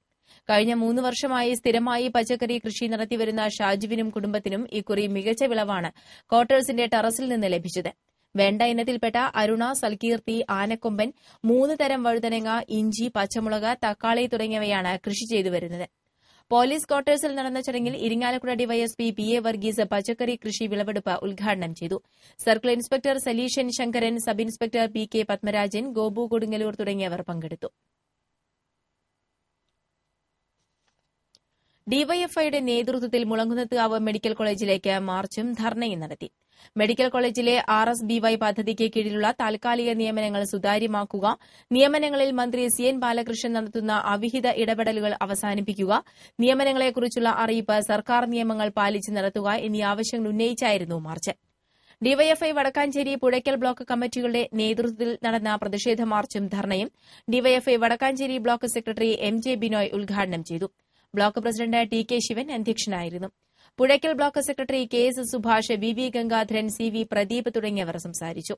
കഴിഞ്ഞ 3 വർഷമായി സ്ഥിരമായി പച്ചക്കറി കൃഷി നടത്തിവരുന്ന ഷാജുവിനും കുടുംബത്തിനും ഇക്കുറി മികച്ച വിളവാണ് ക്വാർട്ടേഴ്സിന്റെ ടെറസിൽ നിന്ന് ലഭിച്ചത്. വെണ്ട ഇനത്തിൽപ്പെട്ട അരുണ, സൽകീർത്തി, ആനക്കൊമ്പൻ, 3 തരം വഴുതനങ്ങ, ഇഞ്ചി, പച്ചമുളക്, തക്കാളി തുടങ്ങിയവയാണ് കൃഷി ചെയ്തുവരുന്നത്. പോലീസ് ക്വാർട്ടേഴ്സിൽ നടന്ന ചടങ്ങിൽ Irinjalakuda DYSP P A Varghese പച്ചക്കറി കൃഷി വിളവെടുപ്പ് ഉദ്ഘാടനം ചെയ്തു. Circle inspector Saleeshan Sankaran, sub inspector P K Padmarajan, Gopu Kodungallur തുടങ്ങിയവർ പങ്കെടുത്തു. ഡിവൈഎഫ്ഐയുടെ നേതൃത്വത്തിൽ മുളങ്കുന്നത്ത്കാവ് മെഡിക്കൽ കോളേജിലേക്ക് മാർച്ചും ധർണയും നടത്തി. മെഡിക്കൽ കോളേജിലെ RSBY പദ്ധതിക്ക് കീഴിലുള്ള താൽക്കാലിക നിയമനങ്ങൾ സുതാര്യമാക്കുക, നിയമനങ്ങളിൽ മന്ത്രി CN ബാലകൃഷ്ണൻ നടത്തുന്ന അവിഹിത ഇടപെടലുകൾ അവസാനിപ്പിക്കുക, നിയമനങ്ങളെക്കുറിച്ചുള്ള അറിയിപ്പ് സർക്കാർ നിയമങ്ങൾ പാലിച്ച് നടത്തുക എന്നീ ആവശ്യങ്ങൾ ഉന്നയിച്ചായിരുന്നു march. DYFI Vadakkanchery, Puzhakkal block കമ്മിറ്റികളുടെ നേതൃത്വത്തിൽ നടന്ന പ്രതിഷേധ മാർച്ചും ധർണയും DYFI Vadakkanchery block secretary MJ Binoy ഉദ്ഘാടനം ചെയ്തു. ബ്ലോക്ക് പ്രസിഡന്റ് TK ശിവൻ അധ്യക്ഷനായിരുന്നു. Puzhakkal block secretary KS Subhash, VV Gangadharan, CV Pradeep തുടങ്ങിയവർ സംസാരിച്ചു.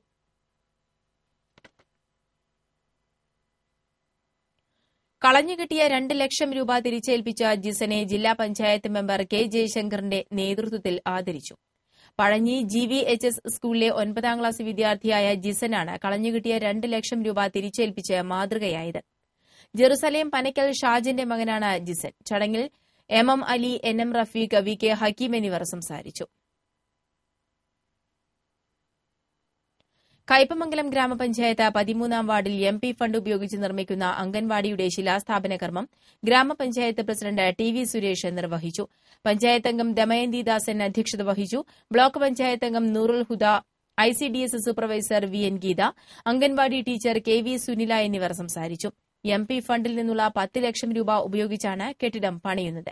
കളഞ്ഞുകിട്ടിയ 2 ലക്ഷം രൂപ തിരിച്ചേൽപ്പിച്ച ജിസനെ ജില്ലാ പഞ്ചായത്ത് മെമ്പർ K ജയശങ്കറിന്റെ നേതൃത്വത്തിൽ ആദരിച്ചു. പഴഞ്ഞി GVHS സ്കൂളിലെ 9ാം ക്ലാസ് വിദ്യാർത്ഥിയായ ജിസനാണ് കളഞ്ഞുകിട്ടിയ 2 ലക്ഷം രൂപ തിരിച്ചേൽപ്പിച്ച് മാതൃകയായത്. ജെറുസലേം പനക്കൽ ഷാജിന്റെ മകനാണ് ജിസൻ. ചടങ്ങിൽ MM Ali, NM Rafeeq, VK Hakeem എന്നിവർ സംസാരിച്ചു. കയ്പമംഗലം ഗ്രാമപഞ്ചായത്ത് 13ാം വാർഡിൽ MP ഫണ്ട് ഉപയോഗിച്ച് നിർമ്മിക്കുന്ന അംഗൻവാടിയുടെ ശിലാസ്ഥാപന കർമ്മം ഗ്രാമപഞ്ചായത്ത് പ്രസിഡന്റ് TV സുരേഷ് നിർവഹിച്ചു. പഞ്ചായത്ത് അംഗം ദമയന്തി ദാസൻ അധ്യക്ഷത വഹിച്ചു. ബ്ലോക്ക് പഞ്ചായത്ത് അംഗം Noorul Huda, ICDS supervisor VN Geetha, anganwadi teacher KV Sunila എന്നിവർ സംസാരിച്ചു. MP ഫണ്ടിൽ നിന്നുള്ള 10 ലക്ഷം രൂപ ഉപയോഗിച്ചാണ് കെട്ടിടം പണിയുന്നത്.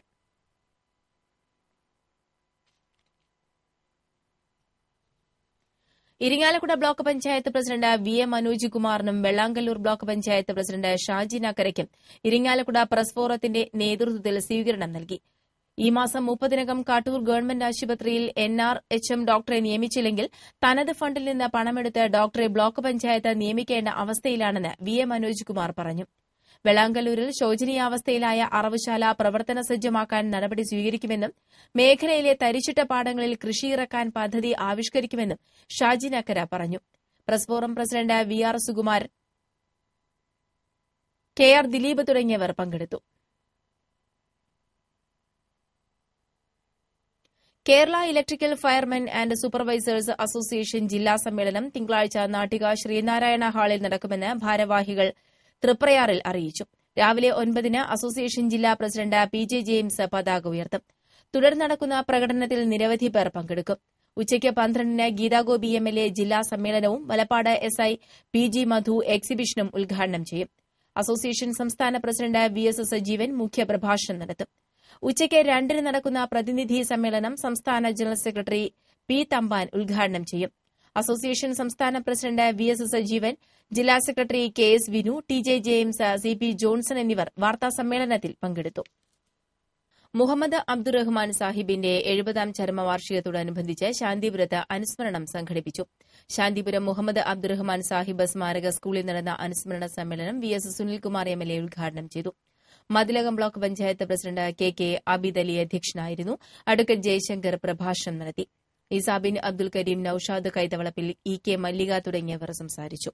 Irinjalakuda block panchayat president VM Manoj കുമാറിനും വെള്ളാങ്കല്ലൂർ ബ്ലോക്ക് പഞ്ചായത്ത് പ്രസിഡന്റ് ഷാജി നക്കരയ്ക്കും ഇരിങ്ങാലക്കുട പ്രസ് ഫോറത്തിന്റെ നേതൃത്വത്തിൽ സ്വീകരണം നൽകി. ഈ മാസം 30-നകം കാട്ടൂർ ഗവൺമെന്റ് ആശുപത്രിയിൽ NRHM ഡോക്ടറെ നിയമിച്ചില്ലെങ്കിൽ തനത് ഫണ്ടിൽ നിന്ന് പണമെടുത്ത് ഡോക്ടറെ ബ്ലോക്ക് പഞ്ചായത്ത് നിയമിക്കേണ്ട അവസ്ഥയിലാണെന്ന് VM മനോജ് കുമാർ പറഞ്ഞു. വെള്ളാങ്കല്ലൂരിൽ ശോചനീയാവസ്ഥയിലായ അറവുശാല പ്രവർത്തന സജ്ജമാക്കാൻ നടപടി സ്വീകരിക്കുമെന്നും മേഖലയിലെ തരിശിട്ട പാടങ്ങളിൽ കൃഷിയിറക്കാൻ പദ്ധതി ആവിഷ്കരിക്കുമെന്നും ഷാജി നക്കര പറഞ്ഞു. Press forum president VR Sukumaran, KR Dileep തുടങ്ങിയവർ പങ്കെടുത്തു. Kerala electrical firemen and supervisors association ജില്ലാ സമ്മേളനം തിങ്കളാഴ്ച നാട്ടിക ശ്രീനാരായണ ഹാളിൽ നടക്കുമെന്ന് ഭാരവാഹികൾ തൃപ്രയാറിൽ അറിയിച്ചു. രാവിലെ 9-ന് അസോസിയേഷൻ ജില്ലാ പ്രസിഡന്റ് PJ ജെയിംസ് പതാക ഉയർത്തും. തുടർന്ന് നടക്കുന്ന പ്രകടനത്തിൽ നിരവധി പേർ പങ്കെടുക്കും. ഉച്ചയ്ക്ക് 12-ന് ഗീതാഗോപി MLA ജില്ലാ സമ്മേളനവും വലപ്പാട് SI PG മധു എക്സിബിഷനും ഉദ്ഘാടനം ചെയ്യും. അസോസിയേഷൻ സംസ്ഥാന പ്രസിഡന്റ് VS സജീവൻ മുഖ്യപ്രഭാഷണം നടത്തും. ഉച്ചയ്ക്ക് 2-ന് നടക്കുന്ന പ്രതിനിധി സമ്മേളനം സംസ്ഥാന ജനറൽ സെക്രട്ടറി P തമ്പാൻ ഉദ്ഘാടനം ചെയ്യും. അസോസിയേഷൻ സംസ്ഥാന പ്രസിഡന്റ് VS സജീവൻ, ജില്ലാ secretary KS Vinu, TJ James, CP Johnson എന്നിവർ വാർത്താസമ്മേളനത്തിൽ പങ്കെടുത്തു. മുഹമ്മദ് അബ്ദുറഹ്മാൻ സാഹിബിന്റെ 70ാം ചരമവാർഷികത്തോടനുബന്ധിച്ച് ശാന്തിപുരത്ത് അനുസ്മരണം സംഘടിപ്പിച്ചു. ശാന്തിപുരം മുഹമ്മദ് അബ്ദുറഹ്മാൻ സാഹിബ് സ്മാരക സ്കൂളിൽ നടന്ന അനുസ്മരണ സമ്മേളനം VS സുനിൽകുമാർ MLA ഉദ്ഘാടനം ചെയ്തു. Mathilakam block panchayat president KK Abeed Ali അധ്യക്ഷനായിരുന്നു. അഡ്വക്കേറ്റ് ജയശങ്കർ പ്രഭാഷണം നടത്തി. ഇസാബിൻ അബ്ദുൽ കരീം, നൌഷാദ് കൈതവളപ്പിൽ, EK മല്ലിക തുടങ്ങിയവർ സംസാരിച്ചു.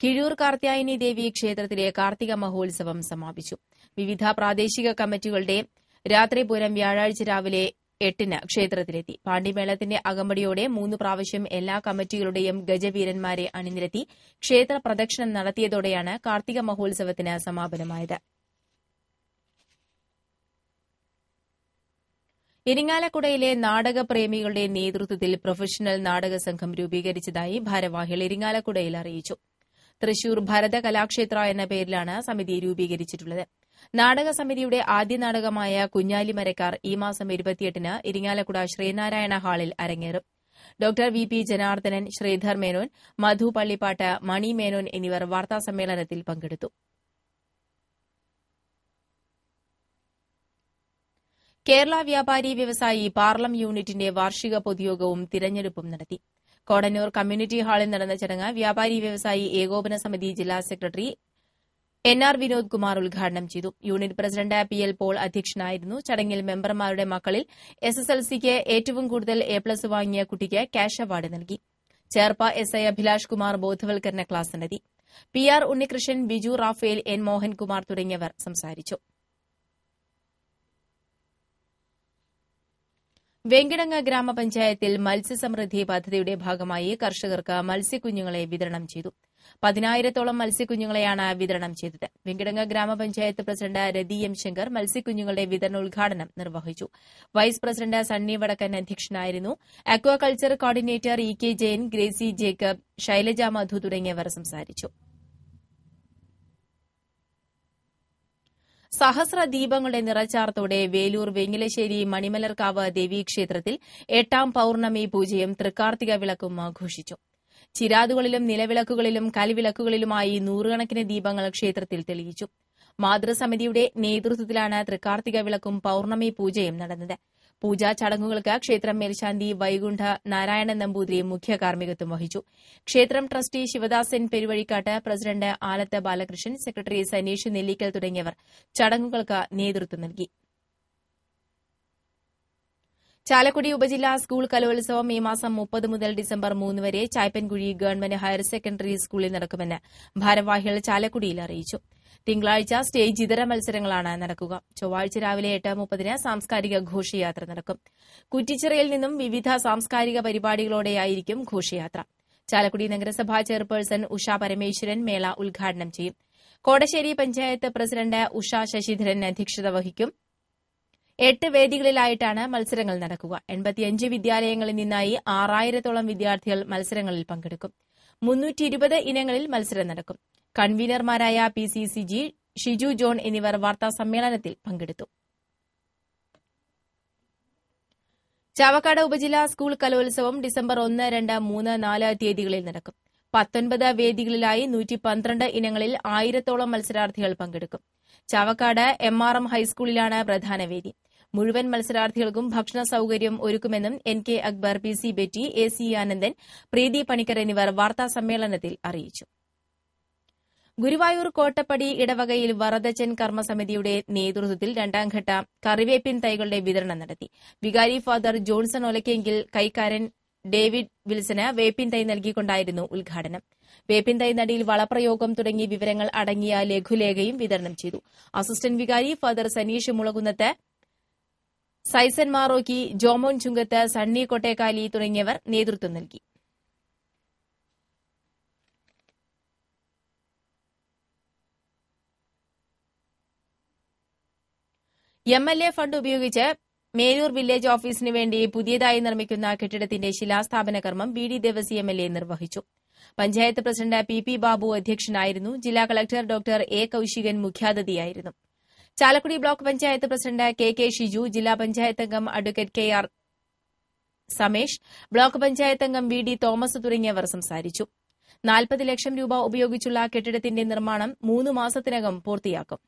കിഴൂർ കാർത്യായനി ദേവി ക്ഷേത്രത്തിലെ കാർത്തിക മഹോത്സവം സമാപിച്ചു. വിവിധ പ്രാദേശിക കമ്മിറ്റികളുടെ രാത്രിപൂരം വ്യാഴാഴ്ച രാവിലെ 8-ന് ക്ഷേത്രത്തിലെത്തി. പാണ്ടിമേളത്തിന്റെ അകമ്പടിയോടെ 3 പ്രാവശ്യം എല്ലാ കമ്മിറ്റികളുടെയും ഗജവീരന്മാരെ അണിനിരത്തി ക്ഷേത്ര പ്രദക്ഷിണം നടത്തിയതോടെയാണ് കാർത്തിക മഹോത്സവത്തിന് സമാപനമായത്. ഇരിങ്ങാലക്കുടയിലെ നാടകപ്രേമികളുടെ നേതൃത്വത്തിൽ പ്രൊഫഷണൽ നാടക സംഘം രൂപീകരിച്ചതായി ഭാരവാഹികൾ ഇരിങ്ങാലക്കുടയിൽ അറിയിച്ചു. തൃശൂർ ഭരത കലാക്ഷേത്ര എന്ന പേരിലാണ് സമിതി രൂപീകരിച്ചിട്ടുള്ളത്. നാടക സമിതിയുടെ ആദ്യ നാടകമായ കുഞ്ഞാലിമരക്കാർ ഈ മാസം 28-ന് ഇരിങ്ങാലക്കുട ശ്രീനാരായണ ഹാളിൽ അരങ്ങേറും. ഡോക്ടർ VP ജനാർദ്ദനൻ, ശ്രീധർ മേനോൻ, മധു പള്ളിപ്പാട്ട്, മണി മേനോൻ എന്നിവർ വാർത്താസമ്മേളനത്തിൽ പങ്കെടുത്തു. കേരള വ്യാപാരി വ്യവസായി പാർലം യൂണിറ്റിന്റെ വാർഷിക പൊതുയോഗവും തിരഞ്ഞെടുപ്പും നടത്തി. കോടന്നൂർ കമ്മ്യൂണിറ്റി ഹാളിൽ നടന്ന ചടങ്ങ് വ്യാപാരി വ്യവസായി ഏകോപന സമിതി ജില്ലാ സെക്രട്ടറി NR വിനോദ് കുമാർ ഉദ്ഘാടനം ചെയ്തു. യൂണിറ്റ് പ്രസിഡന്റ് PL പോൾ അധ്യക്ഷനായിരുന്നു. ചടങ്ങിൽ മെമ്പർമാരുടെ മക്കളിൽ SSLCക്ക് ഏറ്റവും കൂടുതൽ A+ വാങ്ങിയ കുട്ടിക്ക് ക്യാഷ് അവാർഡ് നൽകി. ചേർപ്പ SI അഭിലാഷ് കുമാർ ബോധവൽക്കരണ ക്ലാസ് നടത്തി. PR Unnikrishnan, Biju Raphael, N Mohankumar തുടങ്ങിയവർ സംസാരിച്ചു. വെങ്കിടങ്ങ് ഗ്രാമപഞ്ചായത്തിൽ മത്സ്യസമൃദ്ധി പദ്ധതിയുടെ ഭാഗമായി കർഷകർക്ക് മത്സ്യക്കുഞ്ഞുങ്ങളെ വിതരണം ചെയ്തു. 10,000-ഓളം മത്സ്യക്കുഞ്ഞുങ്ങളെയാണ് വിതരണം ചെയ്തത്. Venkitangu gram panchayat president Rathi M. ശങ്കർ മത്സ്യക്കുഞ്ഞുങ്ങളുടെ വിതരണോദ്ഘാടനം നിർവഹിച്ചു. വൈസ് പ്രസിഡന്റ് സണ്ണി വടക്കൻ അധ്യക്ഷനായിരുന്നു. Aquaculture coordinator EK Jayan, Gracy Jacob, Shailaja Madhu തുടങ്ങിയവർ സംസാരിച്ചു. സഹസ്ര ദീപങ്ങളുടെ നിറച്ചാർത്തോടെ വേലൂർ വെങ്ങിലശ്ശേരി മണിമലർക്കാവ് ദേവീക്ഷേത്രത്തിൽ 8ാം പൌർണമി പൂജയും തൃക്കാർത്തിക വിളക്കും ആഘോഷിച്ചു. ചിരാതുകളിലും നിലവിളക്കുകളിലും കൽവിളക്കുകളിലുമായി നൂറുകണക്കിന് ദീപങ്ങൾ ക്ഷേത്രത്തിൽ തെളിയിച്ചു. മാതൃസമിതിയുടെ നേതൃത്വത്തിലാണ് തൃക്കാർത്തിക വിളക്കും പൌർണമി പൂജയും നടന്നത്. പൂജാ ചടങ്ങുകൾക്ക് ക്ഷേത്രം മേൽശാന്തി വൈകുണ്ഠ നാരായണൻ നമ്പൂതിരി മുഖ്യ കാർമ്മികത്വം വഹിച്ചു. ക്ഷേത്രം trustee Sivadasan പെരുവഴിക്കാട്ട്, president Alath Balakrishnan, secretary Saneesh Nellickal തുടങ്ങിയവർ ചടങ്ങുകൾക്ക് നേതൃത്വം നൽകി. ചാലക്കുടി ഉപജില്ലാ സ്കൂൾ കലോത്സവം ഈ മാസം 30 മുതൽ ഡിസംബർ 3 വരെ ചായ്പൻകുഴി ഗവൺമെന്റ് ഹയർ സെക്കൻഡറി സ്കൂളിൽ നടക്കുമെന്ന് ഭാരവാഹികൾ ചാലക്കുടിയിൽ അറിയിച്ചു. തിങ്കളാഴ്ച സ്റ്റേജ് ഇതര മത്സരങ്ങളാണ് നടക്കുക. ചൊവ്വാഴ്ച രാവിലെ 8:30 സാംസ്കാരിക ഘോഷയാത്ര നടക്കും. കുറ്റിച്ചിറയിൽ നിന്നും വിവിധ സാംസ്കാരിക പരിപാടികളോടെയായിരിക്കും ഘോഷയാത്ര. ചാലക്കുടി നഗരസഭാ ചെയർപേഴ്സൺ ഉഷ പരമേശ്വരൻ മേള ഉദ്ഘാടനം ചെയ്യും. കോടശ്ശേരി പഞ്ചായത്ത് പ്രസിഡന്റ് ഉഷ ശശിധരൻ അധ്യക്ഷത വഹിക്കും. 8 വേദികളിലായിട്ടാണ് മത്സരങ്ങൾ നടക്കുക. 85 വിദ്യാലയങ്ങളിൽ നിന്നായി 6,000-ഓളം വിദ്യാർത്ഥികൾ മത്സരങ്ങളിൽ പങ്കെടുക്കും. 320 ഇനങ്ങളിൽ മത്സരം നടക്കും. കൺവീനർമാരായ PCCG, ഷിജു ജോൺ എന്നിവർ വാർത്താസമ്മേളനത്തിൽ പങ്കെടുത്തു. ചാവക്കാട് ഉപജില്ലാ സ്കൂൾ കലോത്സവം ഡിസംബർ 1, 2, 3, 4 തീയതികളിൽ നടക്കും. 19 വേദികളിലായി 112 ഇനങ്ങളിൽ 1000-ഓളം മത്സരാർത്ഥികൾ പങ്കെടുക്കും. ചാവക്കാട് MRM ഹൈസ്കൂളിലാണ് പ്രധാന വേദി. മുഴുവൻ മത്സരാർത്ഥികൾക്കും ഭക്ഷണ സൌകര്യം ഒരുക്കുമെന്നും NK Akbar, PC Betty, AC Anandan, Preethi Panicker എന്നിവർ വാർത്താസമ്മേളനത്തിൽ അറിയിച്ചു. ഗുരുവായൂർ കോട്ടപ്പടി ഇടവകയിൽ വറദച്ചൻ കർമ്മസമിതിയുടെ നേതൃത്വത്തിൽ 2ാം ഘട്ട കറിവേപ്പിൻ തൈകളുടെ വിതരണം നടത്തി. വികാരി ഫാദർ ജോൺസൺ ഒലക്കെങ്കിൽ കൈക്കാരൻ ഡേവിഡ് വിൽസന് വേപ്പിൻ തൈ നൽകിക്കൊണ്ടായിരുന്നു ഉദ്ഘാടനം. വേപ്പിൻ തൈ നടിയിൽ വളപ്രയോഗം തുടങ്ങിയ വിവരങ്ങൾ അടങ്ങിയ ലഘുലേഖയും വിതരണം ചെയ്തു. അസിസ്റ്റന്റ് വികാരി ഫാദർ സനീഷ് മുളകുന്നത്ത്, സൈസൻ മാറോക്കി, ജോമോൻ ചുങ്കത്ത്, സണ്ണി കൊട്ടേക്കാലി തുടങ്ങിയവർ നേതൃത്വം നൽകി. MLA ഫണ്ട് ഉപയോഗിച്ച് മേലൂർ വില്ലേജ് ഓഫീസിന് വേണ്ടി പുതിയതായി നിർമ്മിക്കുന്ന കെട്ടിടത്തിന്റെ ശിലാസ്ഥാപന കർമ്മം BD ദേവസി MLA നിർവഹിച്ചു. പഞ്ചായത്ത് പ്രസിഡന്റ് PP ബാബു അധ്യക്ഷനായിരുന്നു. ജില്ലാ കളക്ടർ ഡോക്ടർ A കൌശികൻ മുഖ്യാതിഥിയായിരുന്നു. Chalakudy block panchayat president KK Shiju, ജില്ലാ പഞ്ചായത്ത് അംഗം advocate KR Samesh, block panchayat അംഗം VD തോമസ് തുടങ്ങിയവർ സംസാരിച്ചു. 40 ലക്ഷം രൂപ ഉപയോഗിച്ചുള്ള കെട്ടിടത്തിന്റെ നിർമ്മാണം 3 മാസത്തിനകം പൂർത്തിയാക്കും.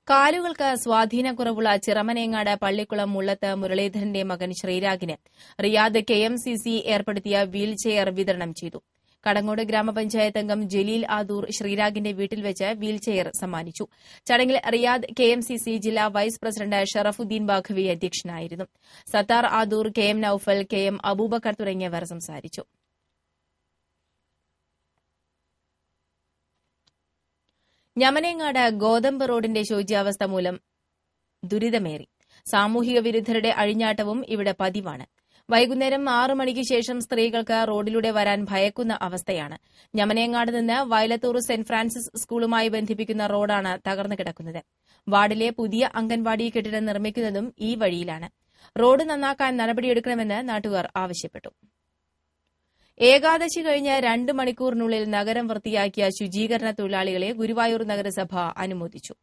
കാലുകൾക്ക് സ്വാധീനക്കുറവുള്ള ചിറമനേങ്ങാട് പള്ളിക്കുളം മുള്ളത്ത് മുരളീധരന്റെ മകൻ ശ്രീരാഗിന് റിയാദ് KMCC ഏർപ്പെടുത്തിയ വീൽ ചെയർ വിതരണം ചെയ്തു. കടങ്ങോട് ഗ്രാമപഞ്ചായത്ത് അംഗം ജലീൽ ആദൂർ ശ്രീരാഗിന്റെ വീട്ടിൽ വെച്ച് വീൽ ചെയർ സമ്മാനിച്ചു. ചടങ്ങിൽ റിയാദ് KMCC ജില്ലാ വൈസ് പ്രസിഡന്റ് ഷറഫുദ്ദീൻ ബാഖവി അധ്യക്ഷനായിരുന്നു. സത്താർ ആദൂർ, KM നൌഫൽ, KM അബൂബക്കർ തുടങ്ങിയവർ സംസാരിച്ചു. ഞമനേങ്ങാട് ഗോതമ്പ് റോഡിന്റെ ശോച്യാവസ്ഥ മൂലം ദുരിതമേറി. സാമൂഹിക വിരുദ്ധരുടെ അഴിഞ്ഞാട്ടവും ഇവിടെ പതിവാണ്. വൈകുന്നേരം 6 മണിക്ക് ശേഷം സ്ത്രീകൾക്ക് റോഡിലൂടെ വരാൻ ഭയക്കുന്ന അവസ്ഥയാണ്. ഞമനേങ്ങാട് നിന്ന് വയലത്തൂർ സെന്റ് ഫ്രാൻസിസ് സ്കൂളുമായി ബന്ധിപ്പിക്കുന്ന റോഡാണ് തകർന്നു കിടക്കുന്നത്. വാർഡിലെ പുതിയ അംഗൻവാടി കെട്ടിടം നിർമ്മിക്കുന്നതും ഈ വഴിയിലാണ്. റോഡ് നന്നാക്കാൻ നടപടിയെടുക്കണമെന്ന് നാട്ടുകാർ ആവശ്യപ്പെട്ടു. ഏകാദശി കഴിഞ്ഞ് 2 മണിക്കൂറിനുള്ളിൽ നഗരം വൃത്തിയാക്കിയ ശുചീകരണ തൊഴിലാളികളെ ഗുരുവായൂർ നഗരസഭ അനുമോദിച്ചു.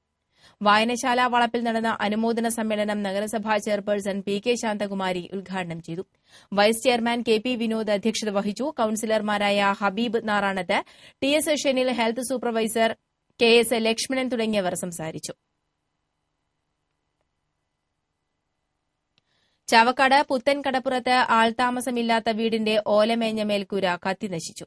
വായനശാല വളപ്പിൽ നടന്ന അനുമോദന സമ്മേളനം നഗരസഭാ ചെയർപേഴ്സൺ PK ശാന്തകുമാരി ഉദ്ഘാടനം ചെയ്തു. വൈസ് ചെയർമാൻ KP വിനോദ് അധ്യക്ഷത വഹിച്ചു. കൌൺസിലർമാരായ Habeeb Naranath, TS Shenil, health supervisor KS Lakshmanan തുടങ്ങിയവർ സംസാരിച്ചു. ചാവക്കാട് പുത്തൻ കടപ്പുറത്ത് ആൾതാമസമില്ലാത്ത വീടിന്റെ ഓലമേഞ്ഞ മേൽക്കൂര കത്തിനശിച്ചു.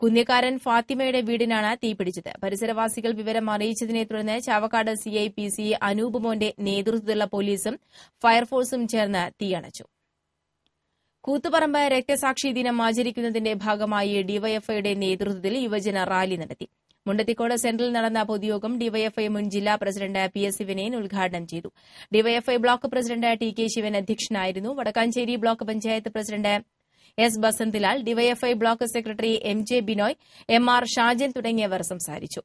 കുന്നിക്കാരൻ ഫാത്തിമയുടെ വീടിനാണ് തീപിടിച്ചത്. പരിസരവാസികൾ വിവരം അറിയിച്ചതിനെ തുടർന്ന് ചാവക്കാട് സിഐ PC അനൂപ് മോന്റെ നേതൃത്വത്തിലുള്ള പോലീസും ഫയർഫോഴ്സും ചേർന്ന് തീയണച്ചു. കൂത്തുപറമ്പ് രക്തസാക്ഷി ദിനം ആചരിക്കുന്നതിന്റെ ഭാഗമായി ഡിവൈഎഫ്ഐയുടെ നേതൃത്വത്തിൽ യുവജന റാലി നടത്തി. മുണ്ടത്തിക്കോട് സെന്ററിൽ നടന്ന പൊതുയോഗം ഡിവൈഎഫ്ഐ മുൻ ജില്ലാ പ്രസിഡന്റ് PS ശിവനേൻ ഉദ്ഘാടനം ചെയ്തു. DYFI block president TK Sivan അധ്യക്ഷനായിരുന്നു. Vadakkanchery block panchayat president S Basantlal, DYFI block secretary MJ Binoy, MR Shajan തുടങ്ങിയവർ സംസാരിച്ചു.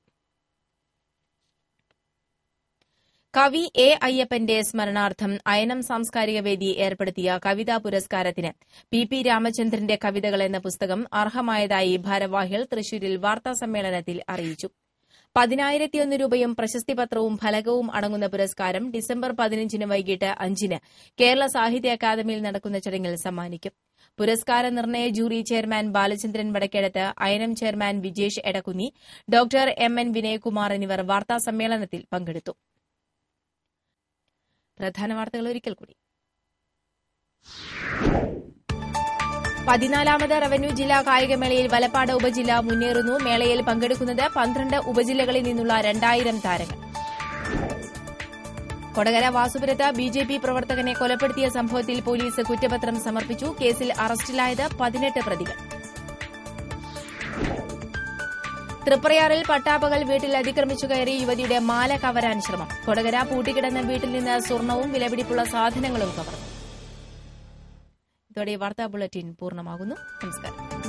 കവി A അയ്യപ്പന്റെ സ്മരണാർത്ഥം അയനം സാംസ്കാരിക വേദി ഏർപ്പെടുത്തിയ കവിതാ പുരസ്കാരത്തിന് PP രാമചന്ദ്രന്റെ കവിതകൾ എന്ന പുസ്തകം അർഹമായതായി ഭാരവാഹികൾ തൃശൂരിൽ വാർത്താസമ്മേളനത്തിൽ അറിയിച്ചു. 10,001 രൂപയും പ്രശസ്തിപത്രവും ഫലകവും അടങ്ങുന്ന പുരസ്കാരം ഡിസംബർ 15 വൈകിട്ട് 5 കേരള സാഹിത്യ അക്കാദമിയിൽ നടക്കുന്ന ചടങ്ങിൽ സമ്മാനിക്കും. പുരസ്കാര നിർണയ jury chairman Balachandran Vadakkedath, Ayanam chairman Vijesh Edakkunni, doctor MN Vinayakumar എന്നിവർ വാർത്താസമ്മേളനത്തിൽ പങ്കെടുത്തു. പ്രധാന വാർത്തകൾ ഒരിക്കൽ കൂടി. 14ാമത് റവന്യൂ ജില്ലാ കായികമേളയിൽ വലപ്പാട് ഉപജില്ല മുന്നേറുന്നു. മേളയിൽ പങ്കെടുക്കുന്നത് 12 ഉപജില്ലകളിൽ നിന്നുള്ള 2000 താരങ്ങൾ. കൊടകര വാസുപുരത്ത് BJP പ്രവർത്തകനെ കൊലപ്പെടുത്തിയ സംഭവത്തിൽ പോലീസ് കുറ്റപത്രം സമർപ്പിച്ചു. കേസിൽ അറസ്റ്റിലായത് 18 പ്രതികൾ. തൃപ്രയാറിൽ പട്ടാപ്പകൽ വീട്ടിൽ അതിക്രമിച്ചു കയറി യുവതിയുടെ മാല കവരാൻ ശ്രമം. കൊടകര പൂട്ടിക്കിടന്ന വീട്ടിൽ നിന്ന് സ്വർണവും വിലപിടിപ്പുള്ള സാധനങ്ങളും കവർന്നു. ഇതോടെ വാർത്താ ബുള്ളറ്റിൻ പൂർണ്ണമാകുന്നു. നമസ്കാരം.